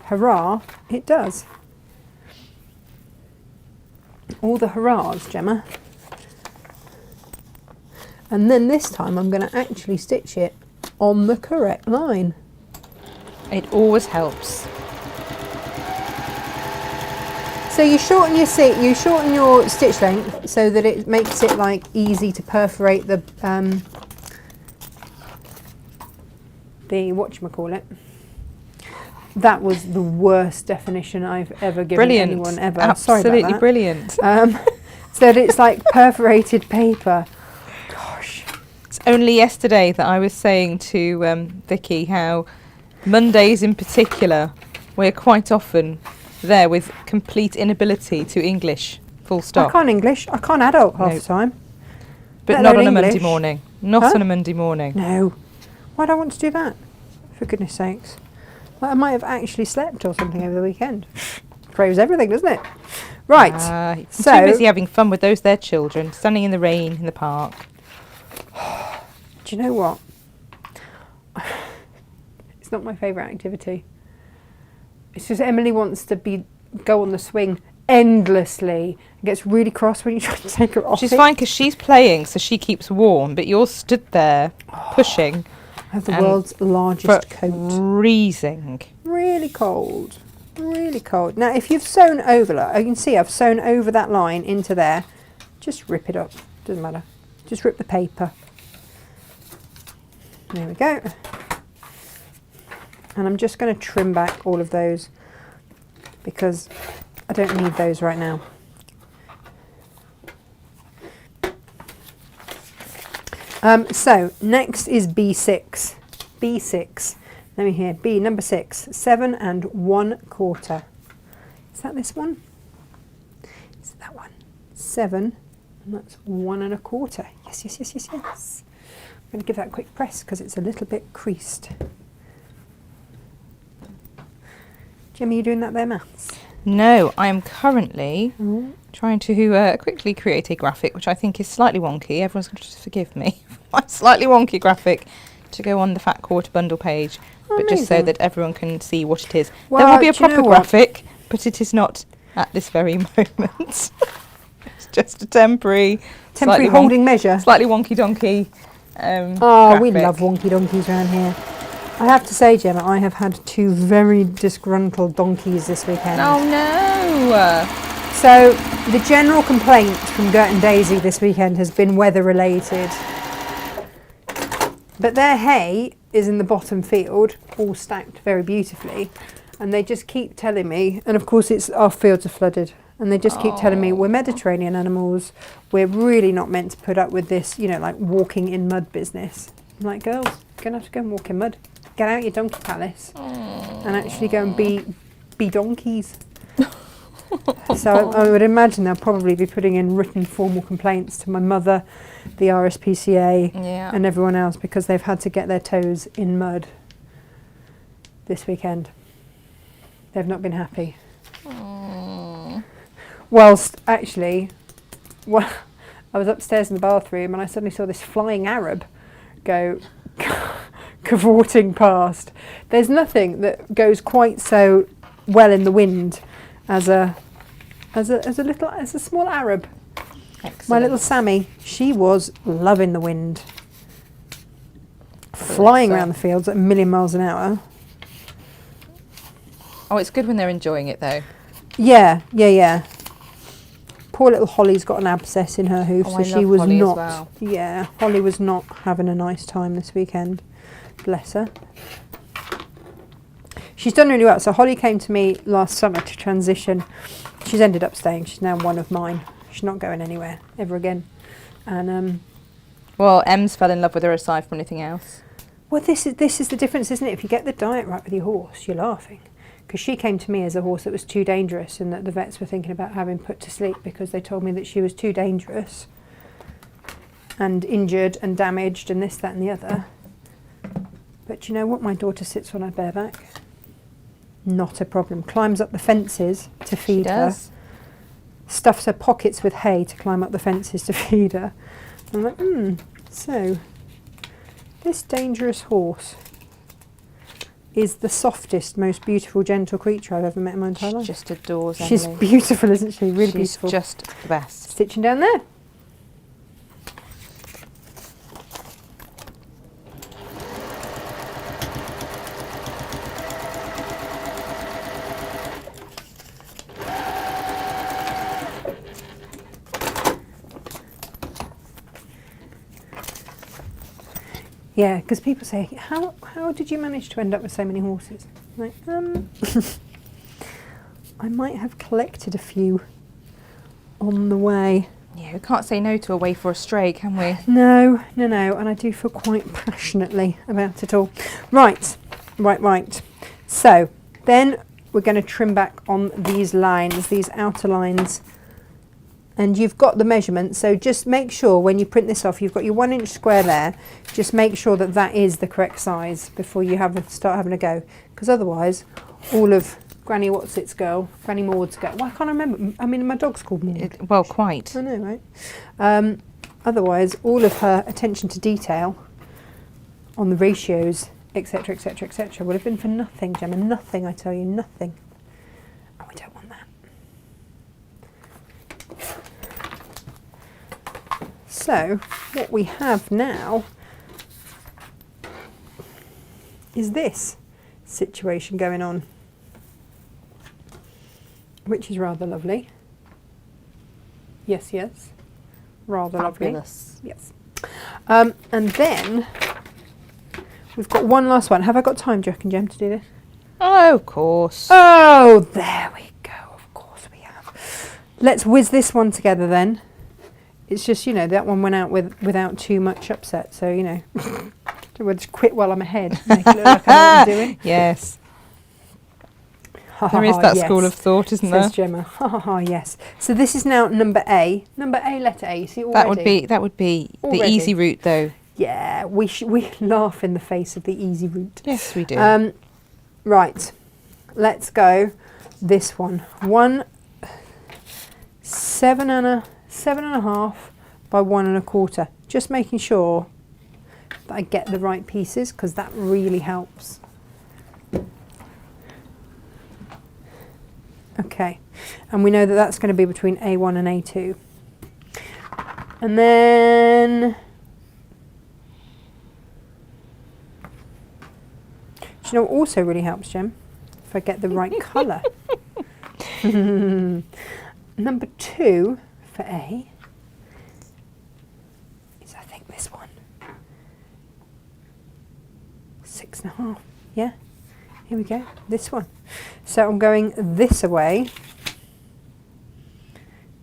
hurrah, it does. All the hurrahs, Gemma. And then this time I'm going to actually stitch it on the correct line. It always helps. So you shorten your stitch length so that it makes it like easy to perforate the whatchamacallit. That was the worst definition I've ever given anyone ever. Absolutely Sorry about that. Brilliant. So that it's like perforated paper. Gosh. It's only yesterday that I was saying to Vicky how Mondays in particular, we're quite often there with complete inability to English, full stop. I can't English. I can't adult half the time. But not on a Monday morning. Not on a Monday morning. No. Why do I want to do that? For goodness sakes. Well, I might have actually slept or something over the weekend. Throws everything, doesn't it? Right. So too busy having fun with those their children, standing in the rain in the park. Do you know what? It's not my favourite activity. It's just Emily wants to go on the swing endlessly. It gets really cross when you try to take her off. She's fine because she's playing, so she keeps warm, but you're stood there pushing. I have the world's largest coat. Freezing. Really cold. Really cold. Now, if you've sewn over, like, you can see I've sewn over that line into there. Just rip it up. Doesn't matter. Just rip the paper. There we go. And I'm just going to trim back all of those because I don't need those right now. So next is B6. B6. Let me hear. B number 6. 7 1/4. Is that this one? Is it that one? 7, and that's 1 1/4. Yes, yes, yes, yes, yes. I'm going to give that a quick press because it's a little bit creased. Jimmy, you doing that there, maths? No, I am currently trying to quickly create a graphic, which I think is slightly wonky. Everyone's going to just forgive me for my slightly wonky graphic to go on the Fat Quarter Bundle page, but just so that everyone can see what it is. Well, there will be a proper graphic, but it is not at this very moment. It's just a temporary holding measure. Slightly wonky donkey. Oh, we love wonky donkeys around here. I have to say, Gemma, I have had 2 very disgruntled donkeys this weekend. Oh no! So the general complaint from Gert and Daisy this weekend has been weather related. But their hay is in the bottom field, all stacked very beautifully, and they just keep telling me, and of course our fields are flooded, and they just keep telling me we're Mediterranean animals, we're really not meant to put up with this, you know, like walking in mud business. I'm like, girls, you're gonna have to go and walk in mud. Get out your donkey palace and actually go and be donkeys. So I would imagine they'll probably be putting in written formal complaints to my mother, the RSPCA, and everyone else because they've had to get their toes in mud this weekend. They've not been happy. Whilst actually, well, I was upstairs in the bathroom and I suddenly saw this flying Arab go cavorting past. There's nothing that goes quite so well in the wind as a small Arab. Excellent. My little Sammy, she was loving the wind, flying around the fields at 1,000,000 miles an hour. Oh, it's good when they're enjoying it though. Yeah. Poor little Holly's got an abscess in her hoof, so she was Holly not. As well. Yeah, Holly was not having a nice time this weekend. Bless her. She's done really well. So Holly came to me last summer to transition. She's ended up staying. She's now one of mine. She's not going anywhere ever again. And well, Ems fell in love with her aside from anything else. Well, this is the difference, isn't it? If you get the diet right with your horse, you're laughing. Because she came to me as a horse that was too dangerous and that the vets were thinking about having put to sleep because they told me that she was too dangerous and injured and damaged and this, that and the other. But you know what? My daughter sits on her bareback. Not a problem. Climbs up the fences to feed her. Stuffs her pockets with hay to climb up the fences to feed her. I'm like, so this dangerous horse is the softest, most beautiful, gentle creature I've ever met in my entire life. She just adores Emily. She's beautiful, isn't she? Really beautiful. She's just the best. Stitching down there. Yeah, because people say, how did you manage to end up with so many horses? I'm like, I might have collected a few on the way. Yeah, we can't say no to a way for a stray, can we? No, and I do feel quite passionately about it all. Right. So, then we're going to trim back on these lines, these outer lines. And you've got the measurement, so just make sure when you print this off, you've got your 1 inch square there. Just make sure that that is the correct size before you start having a go. Because otherwise, all of Granny What's-Its girl, Granny Maud's girl, well, I can't remember. I mean, my dog's called Maud. Well, quite. I know, right? Otherwise, all of her attention to detail on the ratios, etc., would have been for nothing, Gemma. Nothing, I tell you, nothing. And we don't want that. So what we have now is this situation going on, which is rather lovely. Yes, yes, rather Fabulous. lovely. Yes. And then we've got one last one. Have I got time, do you reckon, Jem, to do this? Oh, of course. Oh, there we go. Of course we have. Let's whiz this one together then. It's just, you know, that one went out without too much upset. So, you know, we'll just quit while I'm ahead. Make it look like I know what I'm doing. Yes. There is that Yes, school of thought, isn't there? says Gemma. Ha ha ha, yes. So this is now number A. Number A, letter A. You see already? That would be the Already. easy route, though. Yeah, we laugh in the face of the easy route. Yes, we do. Right, let's go this one. 7.5 by 1.25. Just making sure that I get the right pieces, because that really helps. Okay, and we know that that's going to be between A1 and A2. And then, do you know what also really helps, Jem? If I get the right colour. Number 2 for A is, I think, this one. 6.5, yeah? Here we go, this one. So I'm going this away.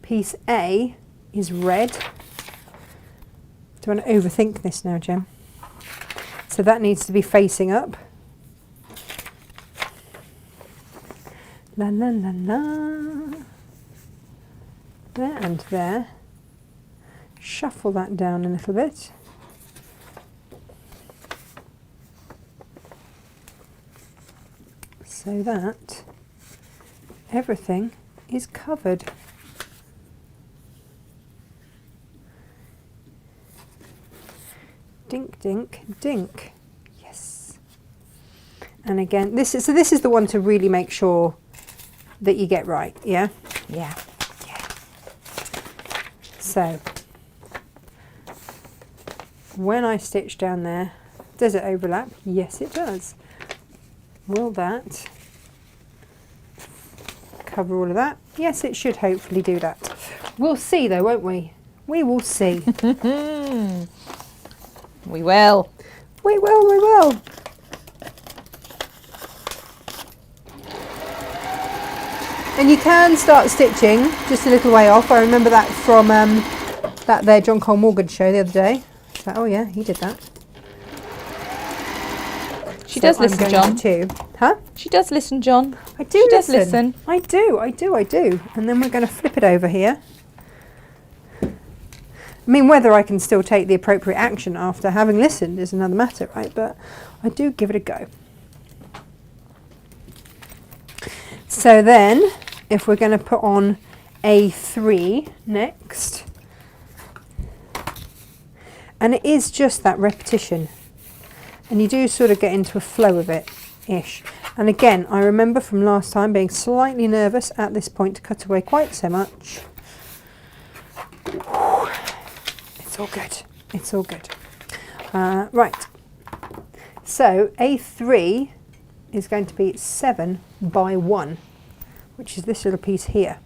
Piece A is red. Do I want to overthink this now, Jem? So that needs to be facing up. La la la la. There and there. Shuffle that down a little bit. So that everything is covered. Dink, dink, dink. Yes. And again, this is the one to really make sure that you get right, yeah? Yeah. Yeah. So when I stitch down there, does it overlap? Yes, it does. Will that cover all of that? Yes, it should hopefully do that. We'll see though, won't we? We will see. We will. We will, we will. And you can start stitching just a little way off. I remember that from that there John Cole Morgan show the other day. So, oh yeah, he did that. She does listen, John. Too. Huh? She does listen, John. I do She listen. does listen. I do. And then we're going to flip it over here. I mean, whether I can still take the appropriate action after having listened is another matter, right? But I do give it a go. So then, if we're going to put on A3 next, and it is just that repetition, and you do sort of get into a flow of it-ish. And again, I remember from last time being slightly nervous at this point to cut away quite so much. It's all good. It's all good. Right. So A3 is going to be 7 by 1, which is this little piece here.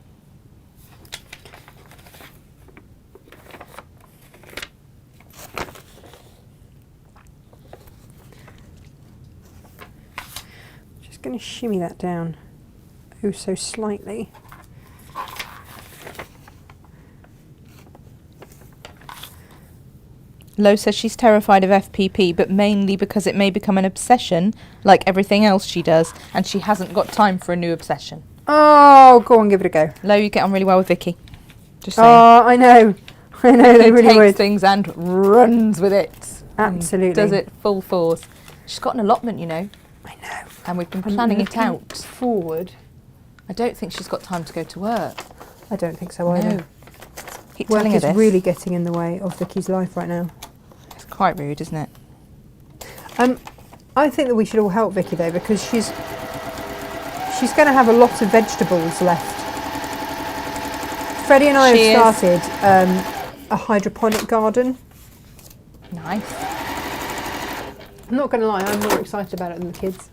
Just going to shimmy that down oh so slightly. Lo says she's terrified of FPP, but mainly because it may become an obsession, like everything else she does, and she hasn't got time for a new obsession. Oh, go on, give it a go. Lo, you get on really well with Vicky. Just saying. Oh, I know. I know, Vicky they really takes would. things and runs with it. Absolutely. Does it full force. She's got an allotment, you know. I know. And we've been I'm planning it looking out. forward. I don't think she's got time to go to work. I don't think so either. No. Keep Work telling her is this. really getting in the way of Vicky's life right now. It's quite rude, isn't it? I think that we should all help Vicky though, because she's going to have a lot of vegetables left. Freddie and I She have is. started a hydroponic garden. Nice. I'm not going to lie, I'm more excited about it than the kids.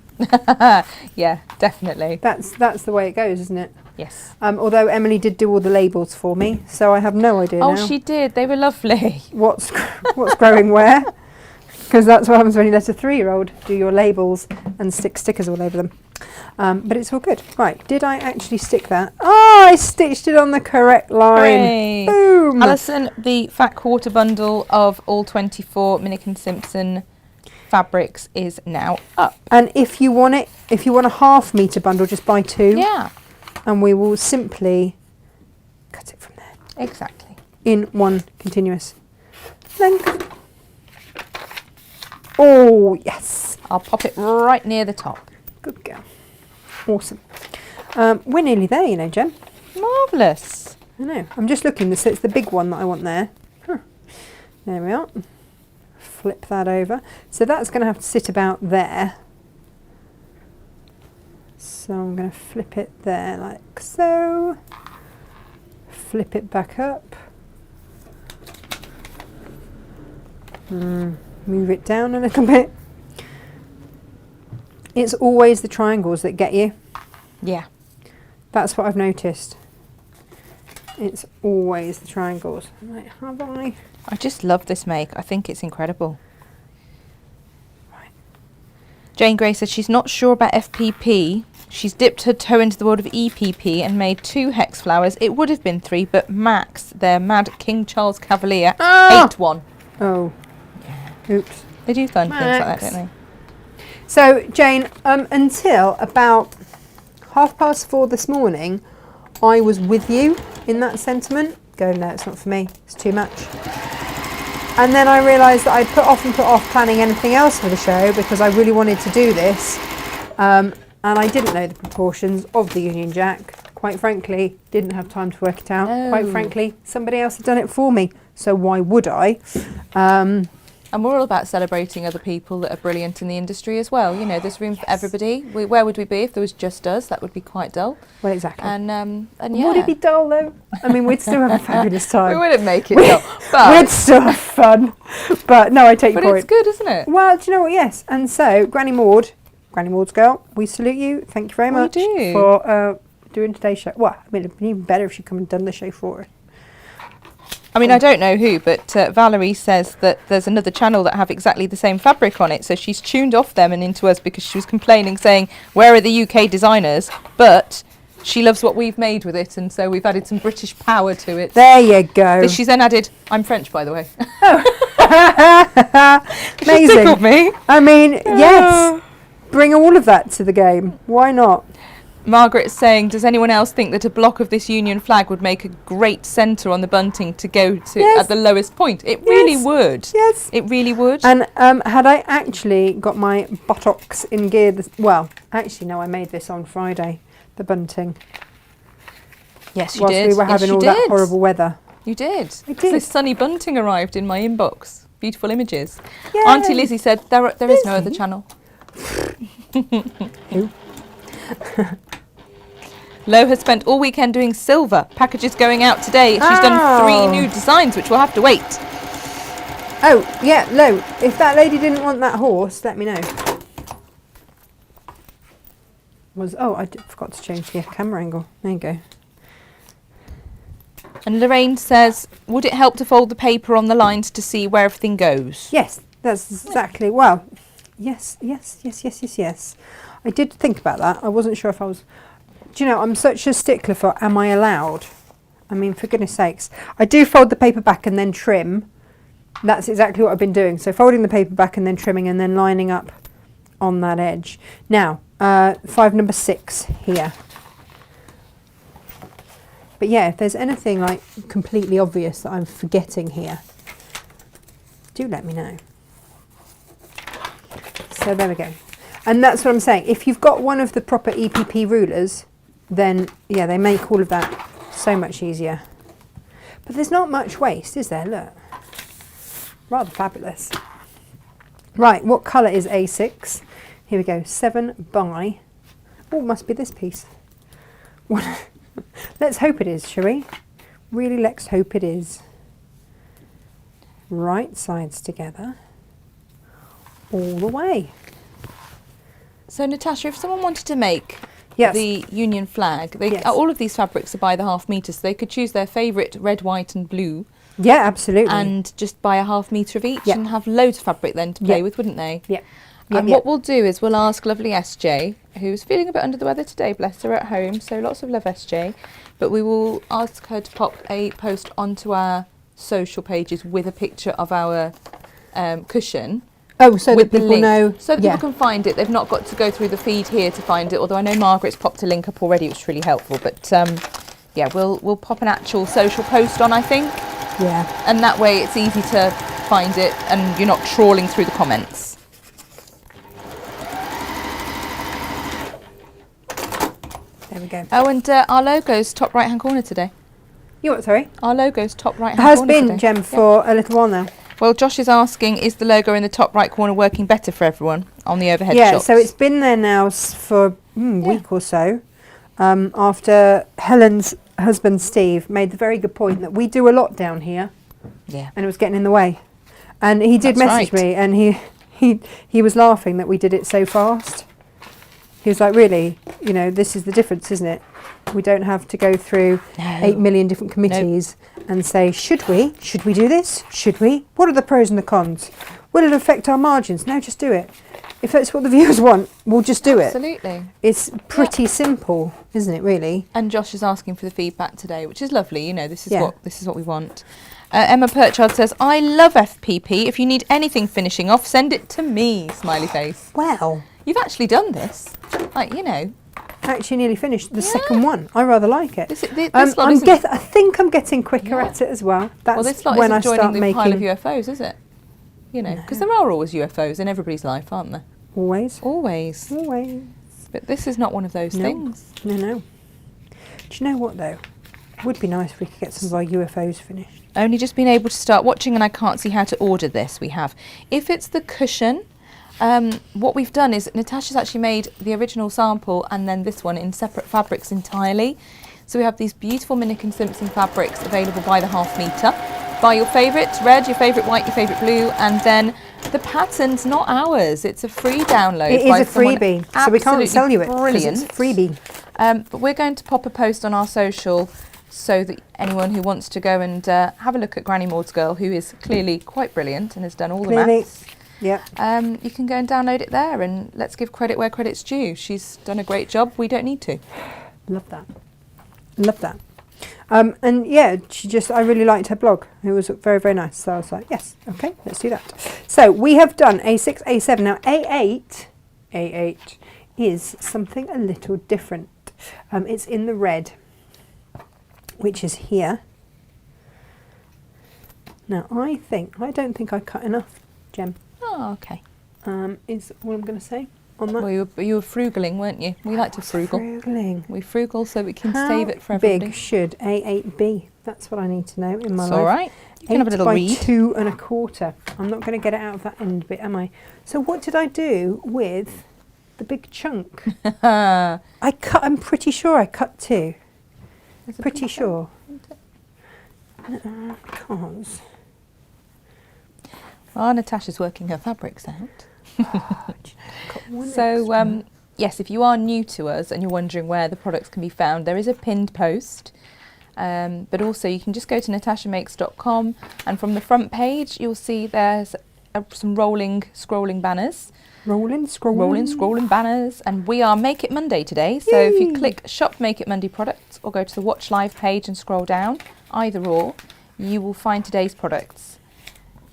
Yeah, definitely. That's the way it goes, isn't it? Yes. Although Emily did do all the labels for me, so I have no idea now. Oh, she did. They were lovely. What's growing where? Because that's what happens when you let a 3-year-old do your labels and stick stickers all over them. But it's all good. Right, did I actually stick that? Oh, I stitched it on the correct line. Hooray. Boom! Alison, the fat quarter bundle of all 24 Minnick & Simpson fabrics is now up. And if you want a 1/2 metre bundle, just buy 2. Yeah. And we will simply cut it from there. Exactly. In one continuous length. Oh, yes. I'll pop it right near the top. Good girl. Awesome. We're nearly there, you know, Jen. Marvellous. I know. I'm just looking. So it's the big one that I want there. Huh. There we are. Flip that over. So that's going to have to sit about there. So I'm going to flip it there like so. Flip it back up. Move it down a little bit. It's always the triangles that get you. Yeah. That's what I've noticed. It's always the triangles. Right, have I? I just love this make. I think it's incredible. Right. Jane Gray says she's not sure about FPP. She's dipped her toe into the world of EPP and made 2 hex flowers. It would have been 3, but Max, their mad King Charles Cavalier, ate one. Oh. Oops. They do fun things like that, Max. don't they? So, Jane, until about 4:30 this morning, I was with you in that sentiment. Go, no, it's not for me. It's too much. And then I realised that I'd put off planning anything else for the show because I really wanted to do this. And I didn't know the proportions of the Union Jack. Quite frankly, didn't have time to work it out. No. Quite frankly, somebody else had done it for me. So why would I? And we're all about celebrating other people that are brilliant in the industry as well. You know, there's room for everybody. Where would we be if there was just us? That would be quite dull. Well, exactly. And yeah. Would it be dull though? I mean, we'd still have a fabulous time. We wouldn't make it dull. We'd still have fun. But no, I take your But point. it's good, isn't it? Well, do you know what? Yes. And so, Granny Maud's girl, we salute you. Thank you very much do. for doing today's show. Well, I mean, it'd been even better if she'd come and done the show for us. I mean, I don't know who, but Valerie says that there's another channel that have exactly the same fabric on it. So she's tuned off them and into us because she was complaining, saying, where are the UK designers? But she loves what we've made with it. And so we've added some British power to it. There you go. She's then added, I'm French, by the way. Amazing. She tickled me. I mean, yes. Bring all of that to the game. Why not? Margaret's saying, does anyone else think that a block of this Union flag would make a great centre on the bunting to go to at the lowest point? It really would. Yes. It really would. And had I actually got my buttocks in gear, well, actually, no, I made this on Friday, the bunting. Yes, you whilst did. we were having all that horrible weather. You did. I did. This sunny bunting arrived in my inbox. Beautiful images. Yay. Auntie Lizzie said, there is no other channel. Who? Lo has spent all weekend doing silver. Packages going out today. She's done 3 new designs, which will have to wait. Oh, yeah, Lo, if that lady didn't want that horse, let me know. I forgot to change the camera angle. There you go. And Lorraine says, would it help to fold the paper on the lines to see where everything goes? Yes, that's exactly, well, yes. I did think about that. I wasn't sure if I was... Do you know, I'm such a stickler for am I allowed? I mean, for goodness sakes. I do fold the paper back and then trim. That's exactly what I've been doing. So folding the paper back and then trimming and then lining up on that edge. Now, 5 number 6 here. But yeah, if there's anything like completely obvious that I'm forgetting here, do let me know. So there we go. And that's what I'm saying. If you've got one of the proper EPP rulers, then yeah, they make all of that so much easier. But there's not much waste, is there? Look. Rather fabulous. Right, what colour is A6? Here we go, 7 by... Oh, must be this piece. Let's hope it is, shall we? Really, let's hope it is. right sides together all the way. So Natasha, if someone wanted to make Yes. the Union flag, Yes. all of these fabrics are by the half metre, so they could choose their favourite red, white and blue Yeah, absolutely. and just buy a half metre of each Yeah. and have loads of fabric then to play Yeah. with, wouldn't they? Yeah. And Yeah. what we'll do is we'll ask lovely SJ, who's feeling a bit under the weather today, bless her, at home, so lots of love SJ, but we will ask her to pop a post onto our social pages with a picture of our cushion. Oh, so with that the people link, know. so that yeah. people can find it. They've not got to go through the feed here to find it, although I know Margaret's popped a link up already, which is really helpful. But yeah, we'll pop an actual social post on, I think. Yeah. And that way it's easy to find it and you're not trawling through the comments. There we go. Oh, and our logo's top right hand corner today. You what, sorry? Our logo's top right It hand has corner been, today. Jem, Yeah. for a little while now. Well, Josh is asking, is the logo in the top right corner working better for everyone on the overhead Yeah, shots? so it's been there now for a week or so, after Helen's husband Steve made the very good point that we do a lot down here, Yeah. and it was getting in the way. And he did That's message right. me, and he was laughing that we did it so fast. He was like, really, this is the difference, isn't it? We don't have to go through 8 million different committees and say, should we do this? Should we? What are the pros and the cons? Will it affect our margins? No, just do it. If that's what the viewers want, we'll just do it. Absolutely. It's pretty simple, isn't it, really? And Josh is asking for the feedback today, which is lovely. This is Yeah. what we want. Emma Perchard says, I love FPP. If you need anything finishing off, send it to me, smiley face. Well, You've actually done this. actually nearly finished the second one. I rather like it. This lot isn't, I think I'm getting quicker at it as well. That's well, this lot when isn't I joining start the making pile of UFOs, is it? Because there are always UFOs in everybody's life, aren't there? always. Always. But this is not one of those No. things. No. Do you know what though? It would be nice if we could get some of our UFOs finished. Only just been able to start watching and I can't see how to order this. We have. If it's the cushion, what we've done is Natasha's actually made the original sample and then this one in separate fabrics entirely. So we have these beautiful Minick and Simpson fabrics available by the half metre. Buy your favourite red, your favourite white, your favourite blue, and then the pattern's not ours. It's a free download. It by is a someone freebie, so we can't absolutely sell you it. 'Cause Brilliant. It's a freebie. But we're going to pop a post on our social so that anyone who wants to go and have a look at Granny Maud's girl, who is clearly quite brilliant and has done all the maths, Yeah. you can go and download it there, and let's give credit where credit's due. She's done a great job. We don't need to. Love that. Love that. And yeah, I really liked her blog. It was very, very nice. So I was like, yes, okay, let's do that. So we have done A6, A7. Now A8 is something a little different. It's in the red, which is here. Now I don't think I cut enough, Jem, Oh, okay. is all I'm going to say on that. Well, you were frugaling, weren't you? We like to frugal. Frugaling. We frugal so we can How save it for big everybody. should A8 be? That's what I need to know in my It's life. all right. You can have a 8 little by read. 2 1/4. I'm not going to get it out of that end bit, am I? So what did I do with the big chunk? I'm pretty sure I cut 2. There's a Pretty pink sure. bit. Because Natasha's working her fabrics out. got one So, extra. yes, if you are new to us and you're wondering where the products can be found, there is a pinned post. But also you can just go to natashamakes.com and from the front page you'll see there's some scrolling banners. rolling, scrolling. Banners. And we are Make It Monday today. So if you click Shop Make It Monday products or go to the Watch Live page and scroll down, either or, you will find today's products.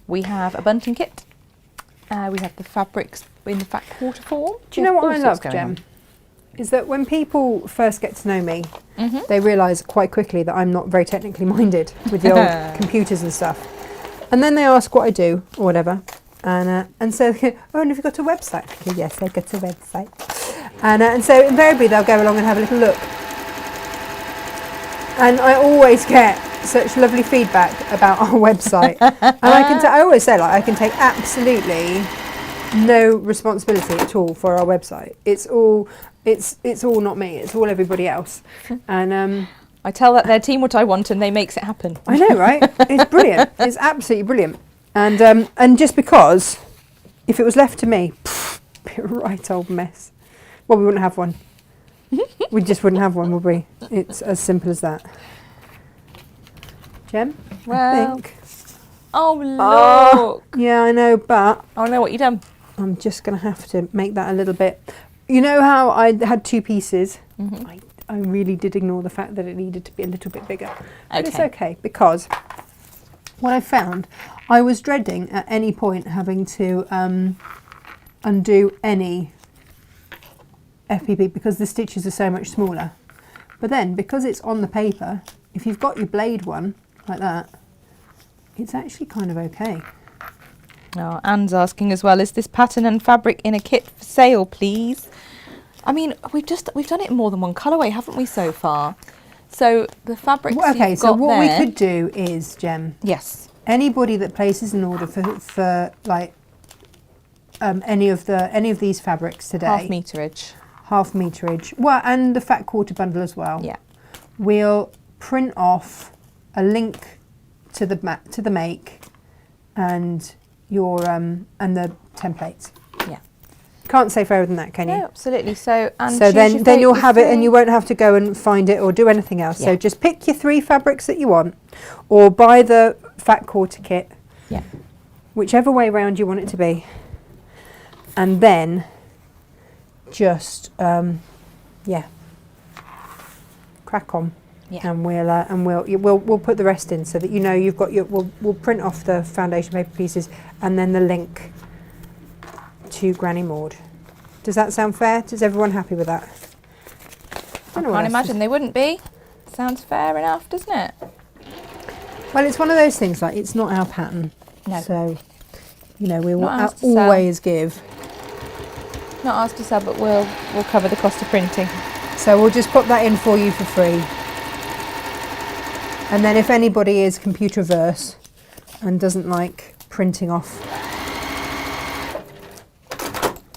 We have a bunting kit. We have the fabrics in the fat quarter form. Do you know what All I sorts love, going on. Jem? Is that when people first get to know me, Mhm. they realise quite quickly that I'm not very technically minded with the old computers and stuff. And then they ask what I do or whatever. And so, oh, and have you got a website? Okay, yes, I've got a website. And so invariably they'll go along and have a little look. And I always get such lovely feedback about our website. And I always say, I can take absolutely no responsibility at all for our website. It's all not me. It's all everybody else. And I tell their team what I want and they makes it happen. I know, right? It's brilliant. It's absolutely brilliant. And just because, if it was left to me, it'd be a right old mess. Well, we wouldn't have one. We just wouldn't have one, would we? It's as simple as that. Jem, Well, I think. oh, look. Yeah, I know, but I know what you've done. I'm just going to have to make that a little bit. You know how I had 2 pieces? Mm-hmm. I really did ignore the fact that it needed to be a little bit bigger. But it's Okay. okay, because what I found, I was dreading at any point having to undo any FPP because the stitches are so much smaller. But then, because it's on the paper, if you've got your blade one like that, it's actually kind of okay. Oh, Anne's asking as well, is this pattern and fabric in a kit for sale, please? I mean, we've done it in more than one colourway, haven't we, so far? So the fabrics Okay, you've so got what there, we could do is, Jem, yes, anybody that places an order for like any of these fabrics today, half meterage, well, and the fat quarter bundle as well. Yeah. We'll print off a link to the make and your and the templates. Yeah. Can't say fairer than that, can you? No, absolutely. So, and So then you'll have it and you won't have to go and find it or do anything else. So Yeah. just pick your 3 fabrics that you want, or buy the fat quarter kit. Yeah. Whichever way round you want it to be. And then just crack on. Yeah. And we'll put the rest in so that you know you've got your we'll print off the foundation paper pieces and then the link to Granny Maud. Does that sound fair? Is everyone happy with that? I can't imagine they wouldn't be. Sounds fair enough, doesn't it? Well, it's one of those things, like, it's not our pattern. No. So, you know, we will Not ours to sell. always give. Not ours to sell, but we'll cover the cost of printing. So we'll just put that in for you for free. And then if anybody is computer averse and doesn't like printing off,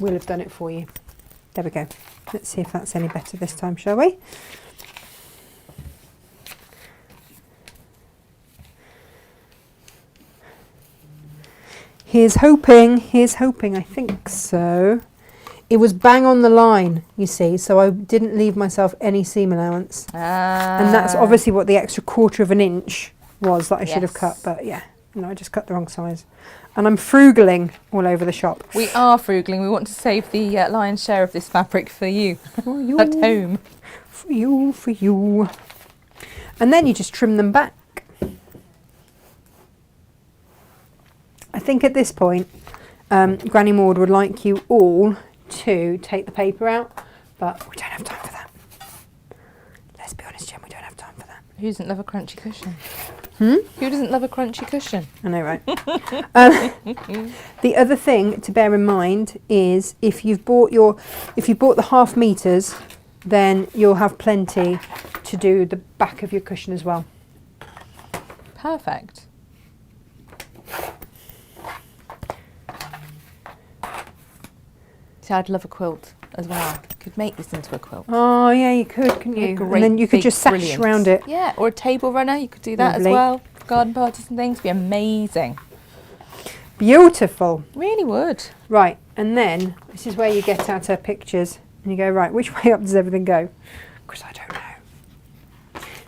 we'll have done it for you. There we go. Let's see if that's any better this time, shall we? Here's hoping, I think so. It was bang on the line, you see, so I didn't leave myself any seam allowance. And that's obviously what the extra 1/4 of an inch was that I should have cut, but yeah, no, I just cut the wrong size. And I'm frugaling all over the shop. We are frugaling. We want to save the lion's share of this fabric for you, For you. at home. For you. And then you just trim them back. I think at this point, Granny Maud would like you all to take the paper out, but we don't have time for that. Let's be honest, Jem, we don't have time for that. Who doesn't love a crunchy cushion? Hmm? Who doesn't love a crunchy cushion? I know, right? The other thing to bear in mind is if you've bought the 1/2 meters, then you'll have plenty to do the back of your cushion as well. Perfect. See, I'd love a quilt as well. Could make this into a quilt. Oh yeah, you could, couldn't you? Great, And then you could big, just sash brilliant. around it. Yeah, or a table runner. You could do that Lovely. as well. For garden parties and things. Be amazing. Beautiful. Really would. Right, and then this is where you get out our pictures and you go, right, which way up does everything go? Because I don't know.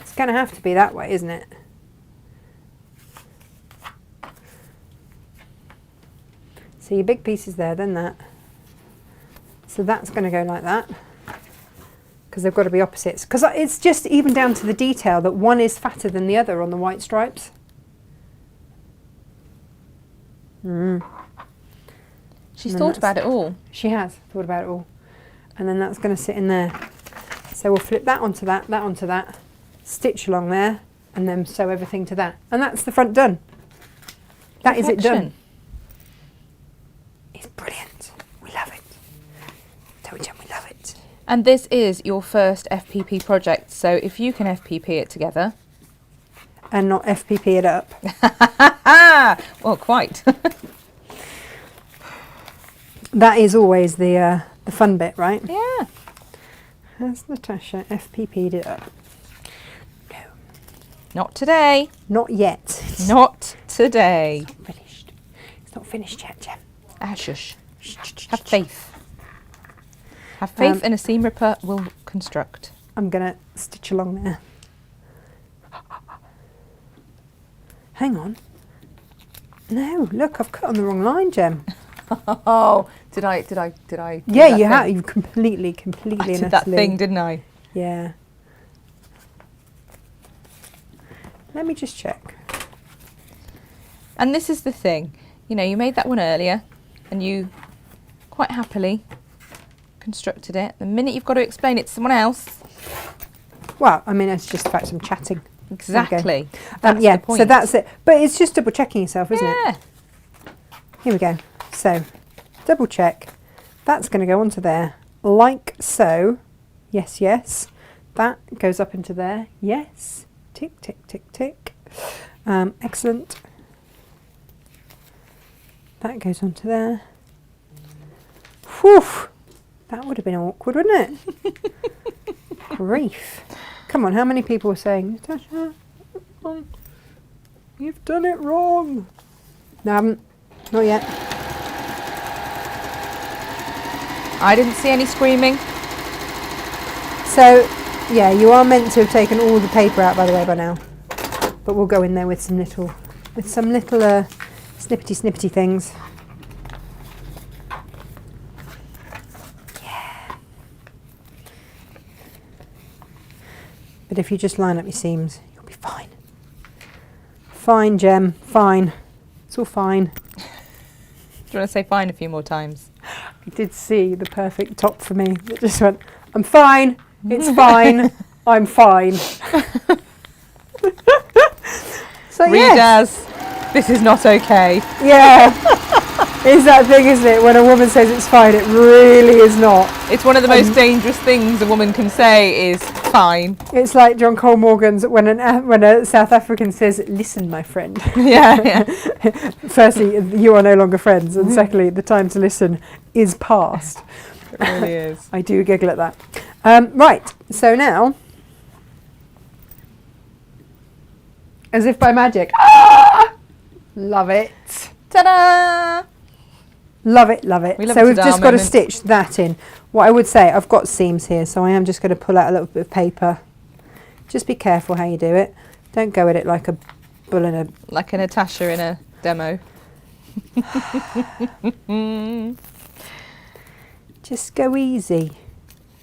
It's going to have to be that way, isn't it? So your big piece is there, then that. So that's going to go like that. Because they've got to be opposites. Because it's just even down to the detail that one is fatter than the other on the white stripes. She's And then thought about it all. She has thought about it all. And then that's going to sit in there. So we'll flip that onto that onto that, stitch along there, and then sew everything to that. And that's the front done. That is it done. Perfection. It's brilliant. We love it. Tell me, Jen, we love it. And this is your first FPP project. So if you can FPP it together. And not FPP it up. Well, quite. That is always the fun bit, right? Yeah. Has Natasha FPP'd it up? No. Not today. Not yet. Not today. Finished. It's not finished yet, Jem. Ah, shush. Have faith. Have faith and a seam ripper will construct. I'm going to stitch along there. Hang on. No, look, I've cut on the wrong line, Jem. Oh, did I? Yeah, you have. You completely I did that thing, didn't I? Yeah. Let me just check. And this is the thing. You know, you made that one earlier and you quite happily constructed it. The minute you've got to explain it to someone else. Well, I mean, it's just the fact I'm chatting. Exactly. Yeah, the point. so that's it. But it's just double checking yourself, isn't Yeah. it? Here we go. So, double check. That's going to go onto there, like so. Yes, yes. That goes up into there. Yes. Tick, tick, tick, tick. Excellent. That goes onto there. Whew. That would have been awkward, wouldn't it? Grief. Come on, how many people are saying, Natasha, you've done it wrong? No, I haven't. Not yet. I didn't see any screaming. So, yeah, you are meant to have taken all the paper out, by the way, by now. But we'll go in there with some little snippety things. Yeah. But if you just line up your seams, you'll be fine. Fine, Jem, fine. It's all fine. Do you want to say fine a few more times? I did see the perfect top for me. It just went, I'm fine, it's fine, I'm fine. So Readers, this is not okay. Yeah. It's that thing, isn't it? When a woman says it's fine, it really is not. It's one of the most dangerous things a woman can say is fine. It's like John Cole Morgan's when a South African says, listen, my friend. Yeah. Firstly, you are no longer friends. And secondly, the time to listen is past. It really is. I do giggle at that. Right, so now, as if by magic, love it. Ta-da! Love it, love it. We love So a we've ta-da just got to moment. stitch that in. What I would say, I've got seams here, so I am just going to pull out a little bit of paper. Just be careful how you do it. Don't go at it like a bull in a... Like a Natasha in a demo. Just go easy.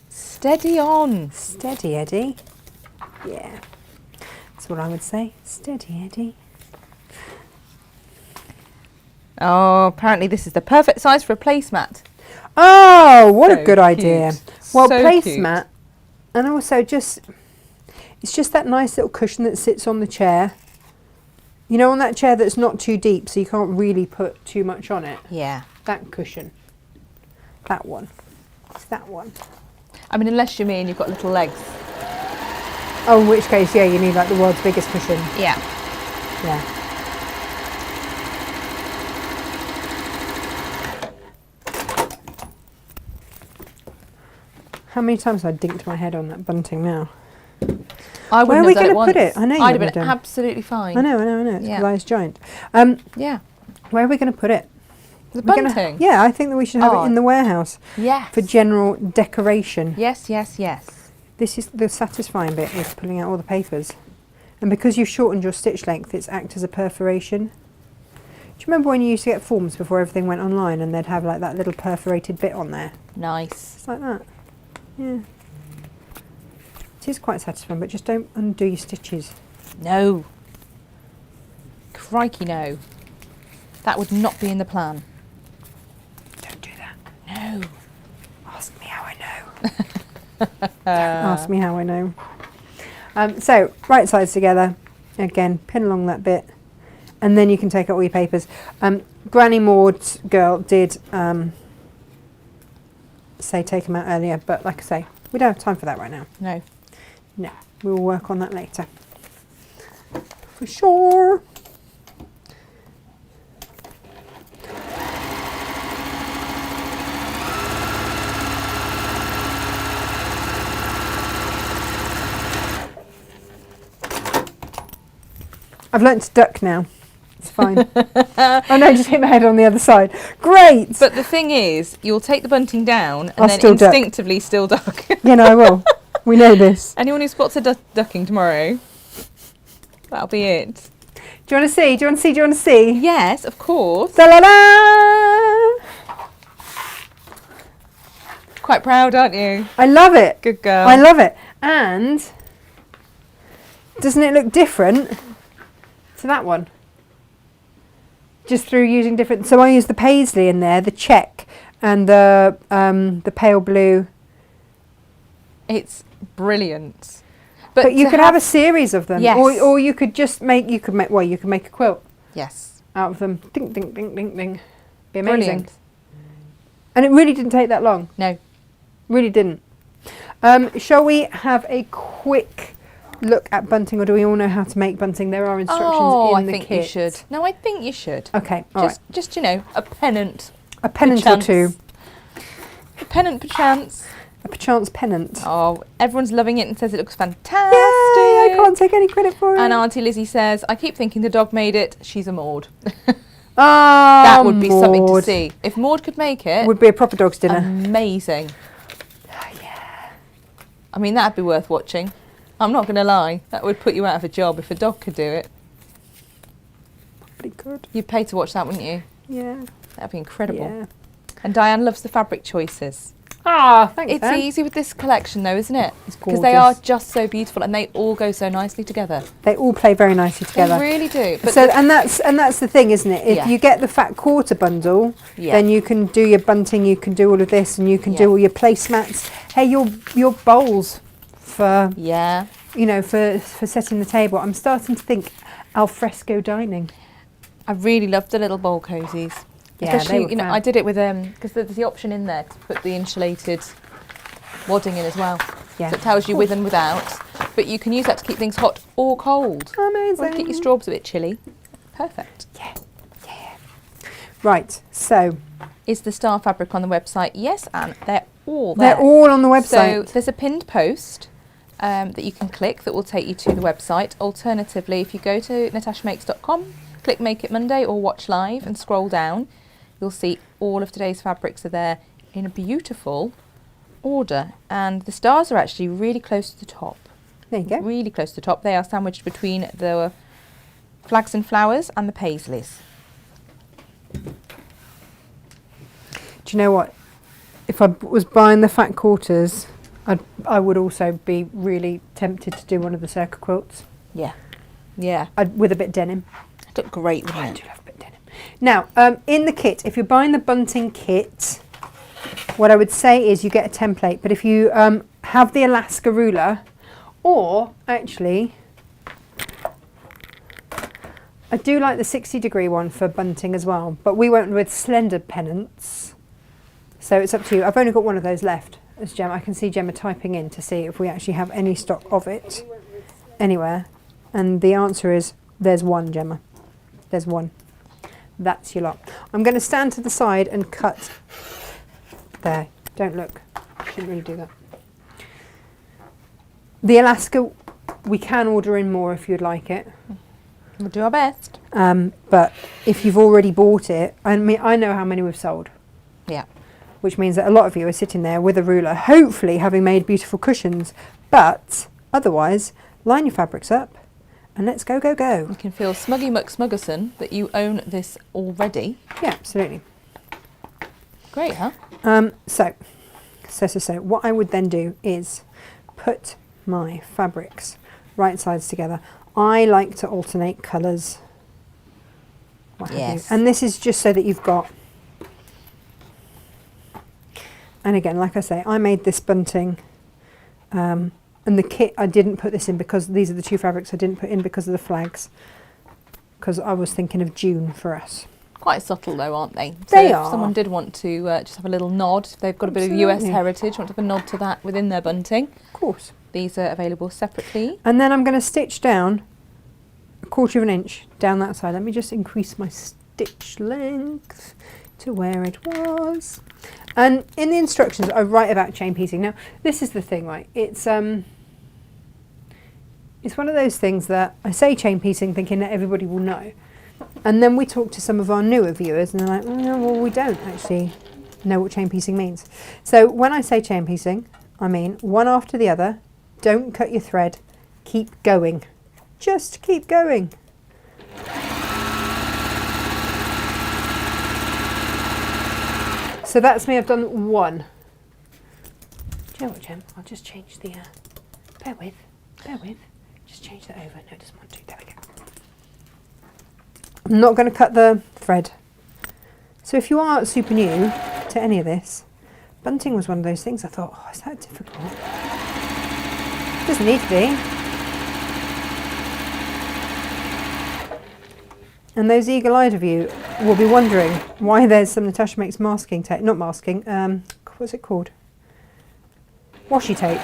Steady on. Steady, Eddie. Yeah. That's what I would say. Steady, Eddie. Oh, apparently this is the perfect size for a placemat. Oh, what a So good idea. cute. Well, So placemat, and also it's just that nice little cushion that sits on the chair. You know, on that chair that's not too deep, so you can't really put too much on it. Yeah. That cushion. That one. It's that one. I mean, unless you mean you've got little legs. Oh, in which case, yeah, you need like the world's biggest cushion. Yeah. Yeah. How many times have I dinked my head on that bunting now? I Where are wouldn't we have done going to put it? I know you I'd would have been absolutely fine. I know. It's Yeah. a Lies giant. Yeah. Where are we going to put it? The We're gonna- bunting. yeah, I think that we should have Oh. it in the warehouse Yes. for general decoration. Yes. This is the satisfying bit, is pulling out all the papers. And because you've shortened your stitch length, it's act as a perforation. Do you remember when you used to get forms before everything went online and they'd have like that little perforated bit on there? Nice. It's like that. Yeah. It is quite satisfying, but just don't undo your stitches. No. Crikey, no. That would not be in the plan. Don't do that. No. Ask me how I know. Don't ask me how I know. So, right sides together. Again, pin along that bit. And then you can take out all your papers. Granny Maud's girl did say take them out earlier, but like I say, we don't have time for that right now. No. No, we'll work on that later. For sure. I've learnt to duck now. It's fine. Oh no, just hit my head on the other side. Great! But the thing is, you'll take the bunting down and I'll then still duck. instinctively still duck. Yeah, no, I will. We know this. Anyone who spots a ducking tomorrow, that'll be it. Do you want to see? Do you want to see? Do you want to see? Yes, of course. Da-la-la! Quite proud, aren't you? I love it. Good girl. I love it. And doesn't it look different to that one? Just through using different. So I use the paisley in there, the check, and the pale blue. It's brilliant. But you could have a series of them, Yes. or you could just make. You could make a quilt Yes. out of them. Ding, ding, ding, ding, ding. Be amazing. Brilliant. And it really didn't take that long. No. Really didn't. Shall we have a quick look at bunting, or do we all know how to make bunting? There are instructions in the kit. I think you should. No, I think you should. Okay, all right. Just you know, a pennant. A pennant or perchance. two. A pennant perchance. A perchance pennant. Oh, everyone's loving it and says it looks fantastic. Yay! I can't take any credit for it. And Auntie Lizzie says, I keep thinking the dog made it. She's a Maud. Ah, That would be something to Maud. see. If Maud could make it, Would be a proper dog's dinner. amazing. Yeah. I mean, that'd be worth watching. I'm not going to lie. That would put you out of a job if a dog could do it. Pretty good. You'd pay to watch that, wouldn't you? Yeah. That'd be incredible. Yeah. And Diane loves the fabric choices. Ah, thanks. It's Anne. easy with this collection, though, isn't it? It's Because they are gorgeous. just so beautiful and they all go so nicely together. They all play very nicely together. They really do. But So and that's the thing, isn't it? If Yeah. you get the fat quarter bundle, Yeah. then you can do your bunting, you can do all of this, and you can do Yeah. all your placemats. Hey, your bowls for yeah. for setting the table. I'm starting to think al fresco dining. I really loved the little bowl cozies. Yeah, Especially, they were fab. I did it with because there's the option in there to put the insulated wadding in as well. Yeah. So it tells you with and without. But you can use that to keep things hot or cold. Amazing. Want to keep your straws a bit chilly. Perfect. Yeah. Right. So Is the star fabric on the website? Yes, and they're all there. they're all on the So website. there's a pinned post that you can click that will take you to the website. Alternatively, if you go to natashamakes.com, click Make It Monday or Watch Live and scroll down, you'll see all of today's fabrics are there in a beautiful order. And the stars are actually really close to the top. There you go. Really close to the top. They are sandwiched between the flags and flowers and the paisleys. Do you know what? If I was buying the fat quarters, I would also be really tempted to do one of the circa quilts. Yeah. Yeah. With a bit of denim. It looked great, I wouldn't do it? love a bit of denim. Now, in the kit, if you're buying the bunting kit, what I would say is you get a template. But if you have the Alaska ruler, or actually, I do like the 60-degree one for bunting as well. But we went with slender pennants. So it's up to you. I've only got one of those left. As Gemma, I can see Gemma typing in to see if we actually have any stock of it anywhere. And the answer is there's one, Gemma. There's one. That's your lot. I'm going to stand to the side and cut. There. Don't look. Shouldn't really do that. The Alaska, we can order in more if you'd like it. We'll do our best. But if you've already bought it, I mean, I know how many we've sold. Yeah. Which means that a lot of you are sitting there with a ruler, hopefully having made beautiful cushions. But otherwise, line your fabrics up and let's go, go, go. You can feel smuggy muck smuggerson that you own this already. Yeah, absolutely. Great, huh? So, what I would then do is put my fabrics right sides together. I like to alternate colours. What have you. Yes. And this is just so that you've got. And again, like I say, I made this bunting, and the kit I didn't put this in because these are the two fabrics I didn't put in because of the flags, because I was thinking of June for us. Quite subtle though, aren't they? They if are. someone did want to just have a little nod, if they've got a bit of US Absolutely. heritage, want to have a nod to that within their bunting, Of course. these are available separately. And then I'm going to stitch down 1/4 of an inch down that side. Let me just increase my stitch length to where it was. And in the instructions, I write about chain piecing. Now, this is the thing, right? It's one of those things that I say chain piecing thinking that everybody will know. And then we talked to some of our newer viewers, and they're like, no, well, we don't actually know what chain piecing means. So when I say chain piecing, I mean one after the other. Don't cut your thread. Keep going. Just keep going. So that's me. I've done one. Do you know what, Jem? I'll just change the... bear with. Just change that over. No, it doesn't want to. There we go. I'm not going to cut the thread. So if you are super new to any of this, bunting was one of those things I thought, oh, is that difficult? Doesn't need to be. And those eagle-eyed of you will be wondering why there's some Natasha Makes masking tape, not masking, what's it called? Washi tape.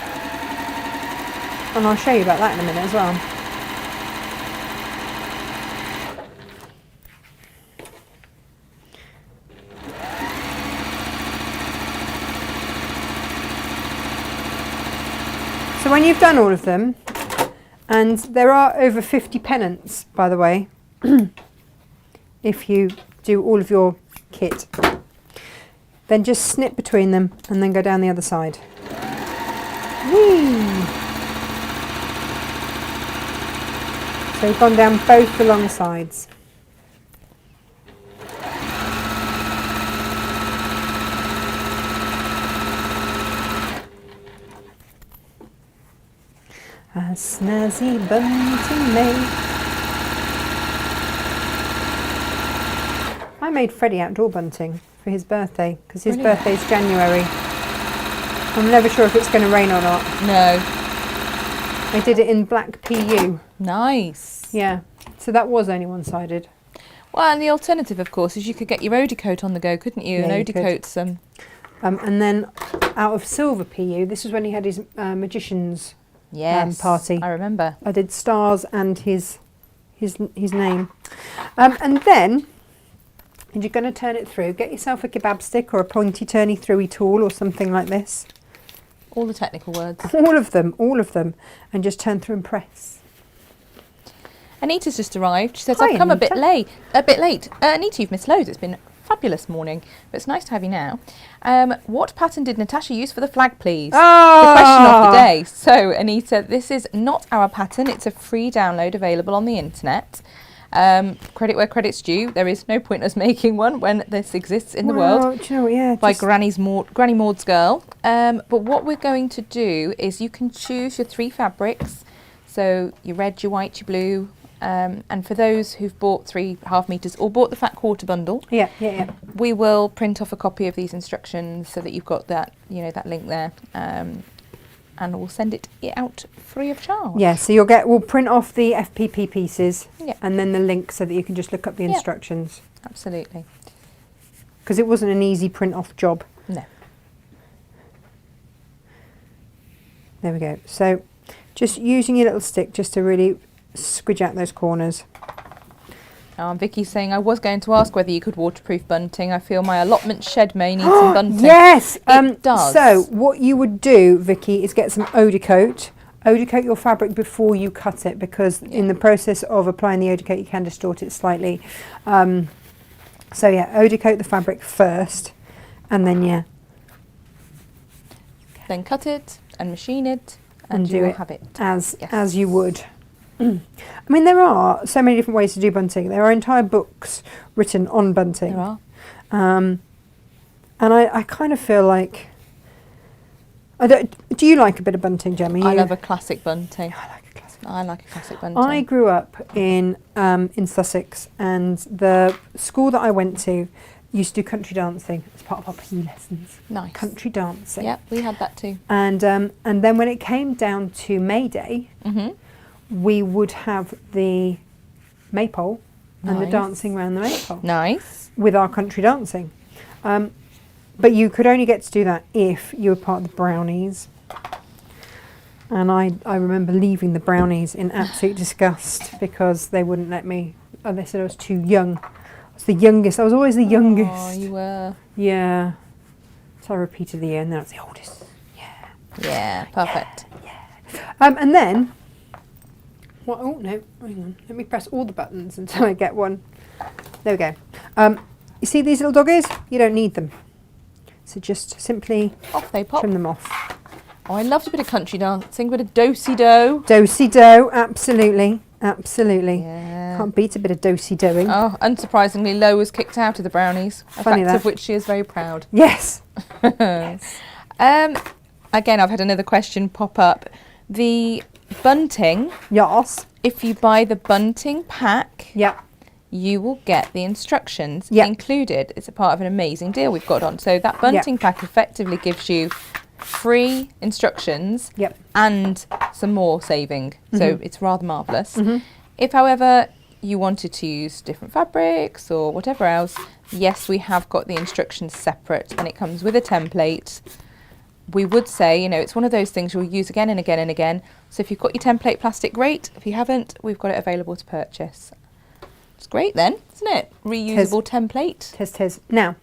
And I'll show you about that in a minute as well. So when you've done all of them, and there are over 50 pennants, by the way, if you do all of your kit, then just snip between them and then go down the other side. Whee! So you've gone down both along the sides. A snazzy bunting made. I made Freddie outdoor bunting for his birthday because his birthday's January. I'm never sure if it's going to rain or not. No. I did it in black PU. Nice. Yeah, so that was only one-sided. Well, and the alternative, of course, is you could get your Odie coat on the go, couldn't you? Yeah, and you Odie could. coats and then out of silver PU, this was when he had his magician's yes, party. I remember. I did stars and his name. And then you're going to turn it through. Get yourself a kebab stick or a pointy turny throughy tool or something like this. All the technical words. All of them. And just turn through and press. Anita's just arrived. She says, Hi, I've come Anita. a bit late. Anita, you've missed loads. It's been a fabulous morning, but it's nice to have you now. What pattern did Natasha use for the flag, please? Oh! The question of the day. So, Anita, this is not our pattern. It's a free download available on the internet. Credit where credit's due. There is no point us making one when this exists in the world. Do you know what, yeah, By Granny Maud's Girl. But what we're going to do is you can choose your 3 fabrics. So your red, your white, your blue. And for those who've bought 3.5 meters or bought the fat quarter bundle, yeah, we will print off a copy of these instructions so that you've got that, that link there. And we'll send it out free of charge. Yeah, so we'll print off the FPP pieces and then the link so that you can just look up the instructions. Absolutely. Because it wasn't an easy print off job. No. There we go. So just using your little stick just to really squidge out those corners. Vicky's saying, I was going to ask whether you could waterproof bunting. I feel my allotment shed may need some bunting. Yes, it does. So what you would do, Vicky, is get some Odie coat. Odie coat your fabric before you cut it, because in the process of applying the Odie coat you can distort it slightly. So yeah, Odie coat the fabric first, and then then cut it and machine it, and you do will it have it as you would. I mean, there are so many different ways to do bunting. There are entire books written on bunting. There are. And I kind of feel like... do you like a bit of bunting, Gemma? I love a classic bunting. I like a classic. I like a classic bunting. I grew up in Sussex, and the school that I went to used to do country dancing as part of our PE lessons. Nice. Country dancing. Yep, we had that too. And then when it came down to May Day, we would have the maypole and the dancing around the maypole. Nice. With our country dancing. But you could only get to do that if you were part of the brownies. And I remember leaving the brownies in absolute disgust because they wouldn't let me. They said I was too young. I was the youngest. I was always the youngest. Oh, you were. Yeah. So I repeated the year, and then I was the oldest. Yeah. Yeah, perfect. Yeah. And then What? Oh no, hang on. Let me press all the buttons until I get one. There we go. You see these little doggies? You don't need them. So just simply Off they pop. trim them off. Oh, I loved a bit of country dancing, a bit of do-si-do. Do-si-do, absolutely. Absolutely. Yeah. Can't beat a bit of do-si-doing. Oh, unsurprisingly, Lo was kicked out of the brownies, a Funny fact that. of which she is very proud. Yes. Yes. Again, I've had another question pop up. The bunting, Yes. if you buy the bunting pack, Yep. you will get the instructions Yep. included. It's a part of an amazing deal we've got on. So that bunting pack effectively gives you free instructions Yep. and some more saving. So it's rather marvellous. Mhm. If, however, you wanted to use different fabrics or whatever else, yes, we have got the instructions separate and it comes with a template. We would say, you know, it's one of those things you'll use again and again and again. So if you've got your template plastic, great. If you haven't, we've got it available to purchase. It's great then, isn't it? Reusable template. Tis. Now,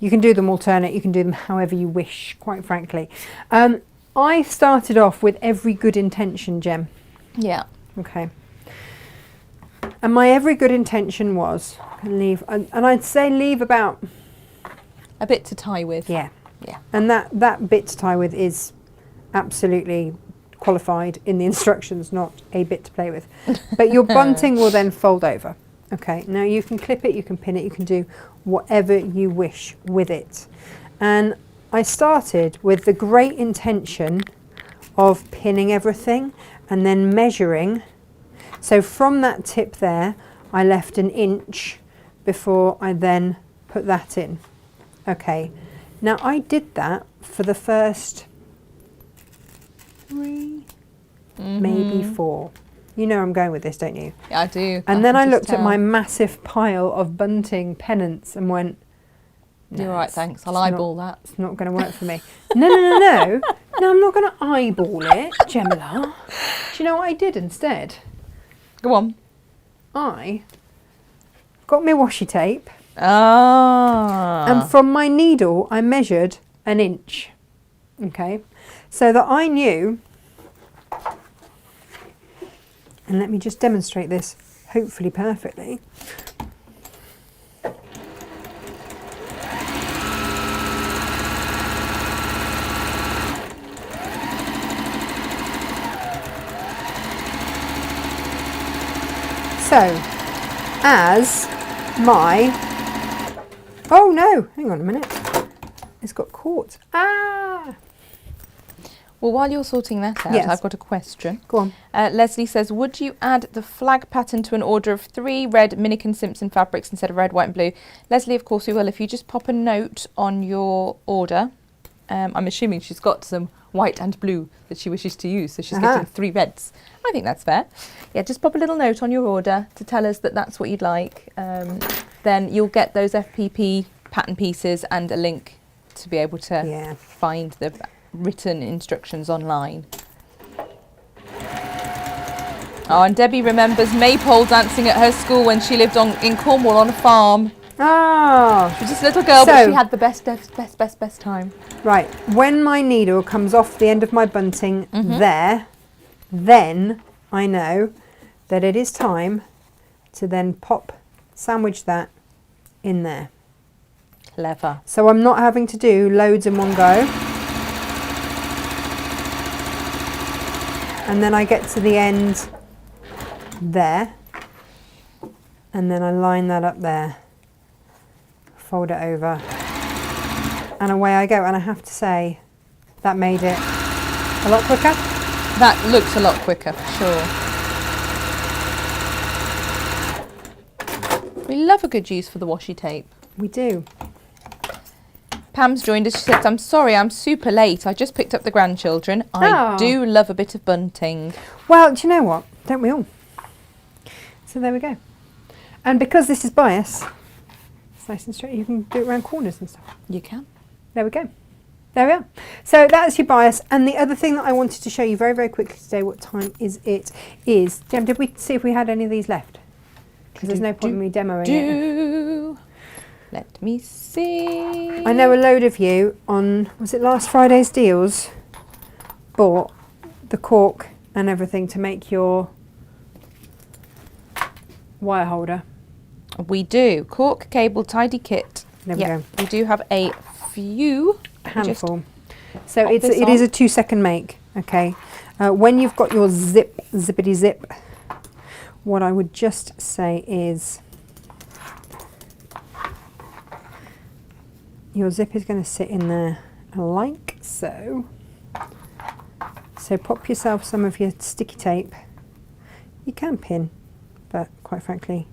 you can do them alternate. You can do them however you wish, quite frankly. I started off with every good intention, Gem. Yeah. Okay. And my every good intention was leave, and I'd say leave about, A bit to tie with. yeah. Yeah. And that bit to tie with is absolutely qualified in the instructions, not a bit to play with. But your bunting will then fold over. Okay, now you can clip it, you can pin it, you can do whatever you wish with it. And I started with the great intention of pinning everything and then measuring. So from that tip there, I left 1 inch before I then put that in. Okay, now I did that for the first 3, maybe 4. You know I'm going with this, don't you? Yeah, I do. And then I can just looked at tell. my massive pile of bunting pennants and went, no, You're right, it's- thanks. I'll it's not- eyeball that. It's not going to work for me. No, I'm not going to eyeball it, Gemma. Do you know what I did instead? Go on. I got my washi tape Ah. and from my needle I measured 1 inch. Okay, so that I knew, and let me just demonstrate this hopefully perfectly. So, as my, oh no, hang on a minute, it's got caught. Ah, Well, while you're sorting that out, Yes. I've got a question. go on. Leslie says, would you add the flag pattern to an order of 3 red Minikin Simpson fabrics instead of red, white and blue? Leslie, of course we will. If you just pop a note on your order, I'm assuming she's got some white and blue that she wishes to use, so she's getting 3 reds. I think that's fair. Yeah, just pop a little note on your order to tell us that that's what you'd like. Then you'll get those FPP pattern pieces and a link to be able to Yeah. find the written instructions online. Oh, and Debbie remembers maypole dancing at her school when she lived in Cornwall on a farm. Ah, She was just a little girl, but So- she had the best time. right. When my needle comes off the end of my bunting there, then I know that it is time to then sandwich that in there. Clever. So I'm not having to do loads in one go. And then I get to the end there. And then I line that up there. Fold it over. And away I go. And I have to say, that made it a lot quicker. That looks a lot quicker, for sure. We love a good use for the washi tape. We do. Pam's joined us. She says, I'm sorry, I'm super late. I just picked up the grandchildren. I Oh. do love a bit of bunting. Well, do you know what? Don't we all? So there we go. And because this is bias, it's nice and straight. You can do it around corners and stuff. You can. There we go. There we are. So that's your bias. And the other thing that I wanted to show you very, very quickly today, what time is it? Is, Jem, did we see if we had any of these left? Because there's no point in me demoing it. Let me see. I know a load of you on, was it last Friday's deals, bought the cork and everything to make your wire holder. We do. Cork, cable, tidy kit. There we go. We do have a few. Handful. So pop it this is on. a 2-second make. Okay. When you've got your zippity zip, what I would just say is your zip is going to sit in there like so. So pop yourself some of your sticky tape. You can pin, but quite frankly,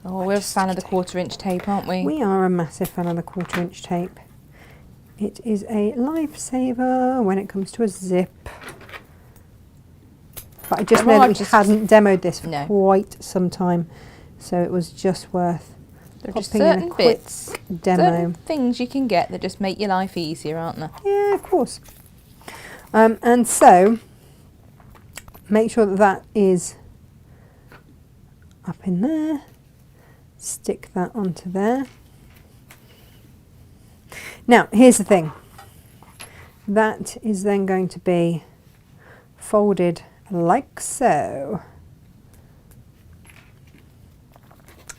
Oh, we're a fan of the 1/4-inch tape, aren't we? we are a massive fan of the 1/4-inch tape. It is a lifesaver when it comes to a zip. But I just know that we hadn't demoed this for quite some time, so it was just worth There are just popping in a certain quick bits, demo. certain things you can get that just make your life easier, aren't there? Yeah, of course. And so, make sure that that is up in there. Stick that onto there. Now, here's the thing. That is then going to be folded like so.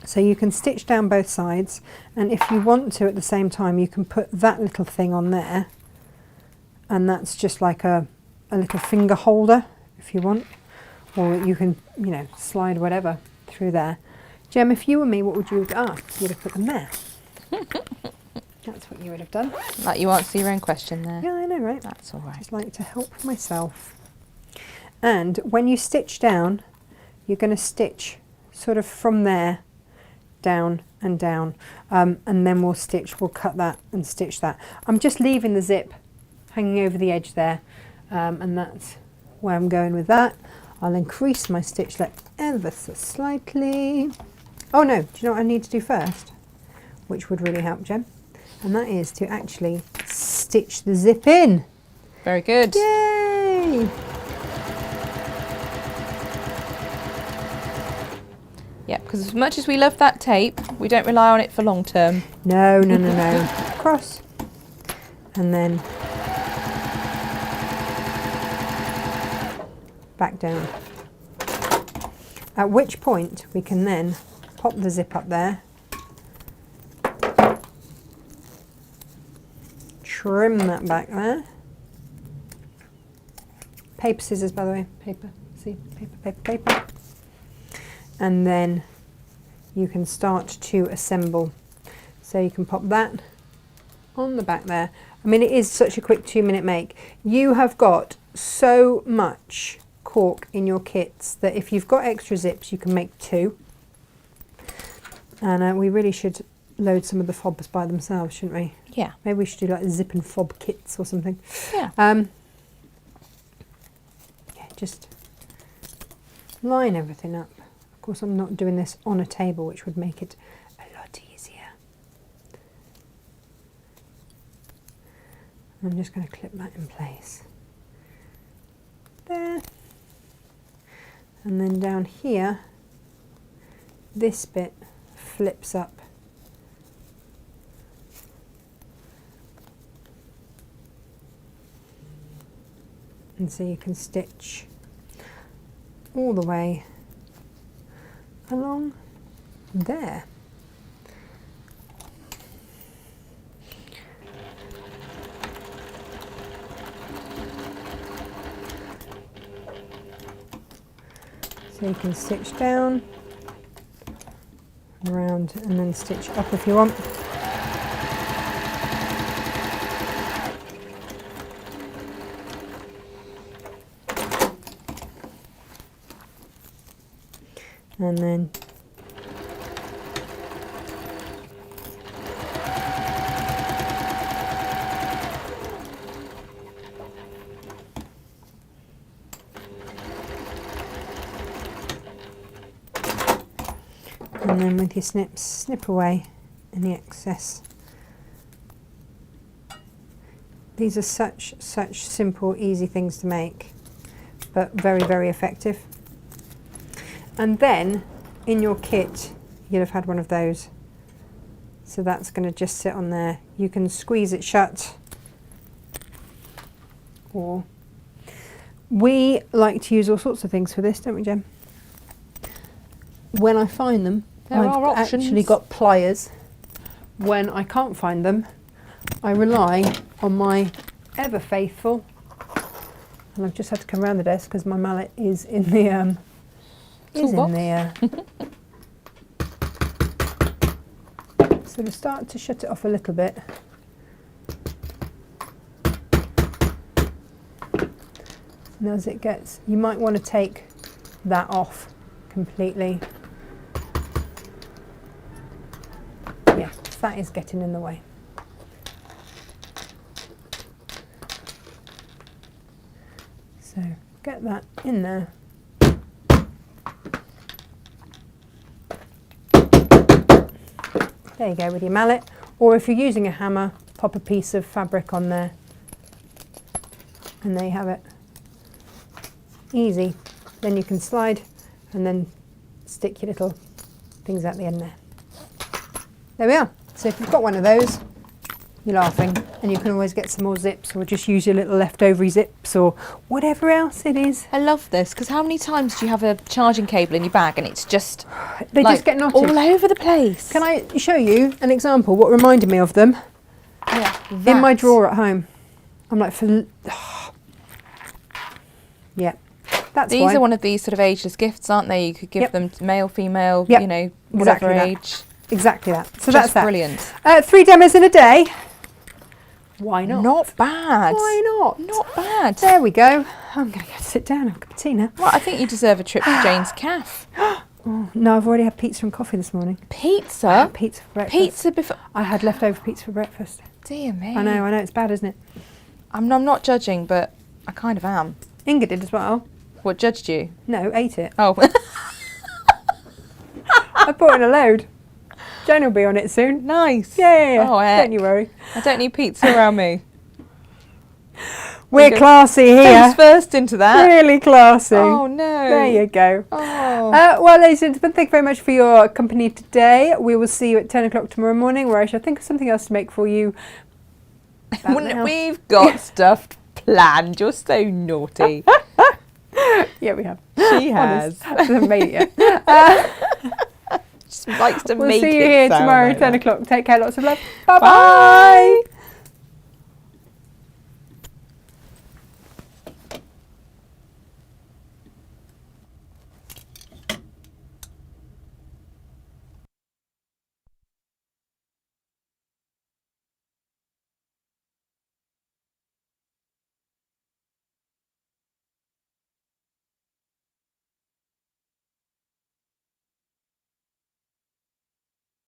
So you can stitch down both sides, and if you want to at the same time, you can put that little thing on there, and that's just like a little finger holder if you want, or you can, you know, slide whatever through there. Jem, if you were me, what would you have done? You would have put them there. That's what you would have done. Like you answer your own question there. Yeah, I know, right? That's all right. Just like to help myself. And when you stitch down, you're going to stitch sort of from there down and down, and then we'll cut that and stitch that. I'm just leaving the zip hanging over the edge there, and that's where I'm going with that. I'll increase my stitch length ever so slightly. Oh no, do you know what I need to do first? Which would really help, Jem? And that is to actually stitch the zip in. Very good. Yay! Yeah, because as much as we love that tape, we don't rely on it for long term. No, no, no, no. Cross. And then back down. At which point we can then pop the zip up there, trim that back there. Paper, scissors, by the way. Paper, see, paper, paper, paper. And then you can start to assemble. So you can pop that on the back there. I mean, it is such a quick 2-minute make. You have got so much cork in your kits that if you've got extra zips, you can make 2. And we really should load some of the fobs by themselves, shouldn't we? Yeah. Maybe we should do like zip and fob kits or something. Yeah. Yeah, just line everything up. Of course, I'm not doing this on a table, which would make it a lot easier. I'm just going to clip that in place. There. And then down here, this bit flips up. And so you can stitch all the way along there. So you can stitch down, around, and then stitch up if you want. And then with your snips, snip away any excess. These are such simple, easy things to make, but very, very effective. And then in your kit, you'll have had one of those. So that's going to just sit on there. You can squeeze it shut, or we like to use all sorts of things for this, don't we, Jem? when I find them, There I've are options. actually got pliers. When I can't find them, I rely on my ever faithful, and I've just had to come around the desk because my mallet is in the sort of start to shut it off a little bit. And as it gets, you might want to take that off completely. Yeah, that is getting in the way. So get that in there. There you go with your mallet. Or if you're using a hammer, pop a piece of fabric on there. And there you have it. Easy. Then you can slide and then stick your little things at the end there. There we are. So if you've got one of those, you're laughing, and you can always get some more zips or just use your little leftover zips or whatever else it is. I love this because how many times do you have a charging cable in your bag and it's just They just get knotted. all over the place? Can I show you an example? What reminded me of them? Yeah, In my drawer at home. I'm like, yeah, that's These why. are one of these sort of ageless gifts, aren't they? You could give them to male, female, Yep. you know, whatever Exactly that. age. Exactly that. So Just that's that. brilliant. 3 demos in a day. Why not? Not bad. Why not? Not bad. There we go. I'm going to go sit down and have a cup of tea now. Well, I think you deserve a trip to Jane's Cafe. Oh, no, I've already had pizza and coffee this morning. Pizza? Pizza for breakfast. Pizza before... I had leftover pizza for breakfast. Dear me. I know, it's bad, isn't it? I'm not judging, but I kind of am. Inga did as well. What, judged you? No, ate it. Oh. I brought in a load. Jane will be on it soon. Nice. Yeah. Oh, heck. Don't you worry. I don't need pizza around me. We're classy here. Face first into that. Really classy. Oh, no. There you go. Oh. Well, ladies and gentlemen, thank you very much for your company today. We will see you at 10 o'clock tomorrow morning, where I shall think of something else to make for you. We've got stuff planned. You're so naughty. Yeah, we have. She has. Honest. She hasn't made it yet. Just likes to We'll make see it you here sound tomorrow like at 10 that. o'clock. Take care. Lots of love. Bye-bye. Bye.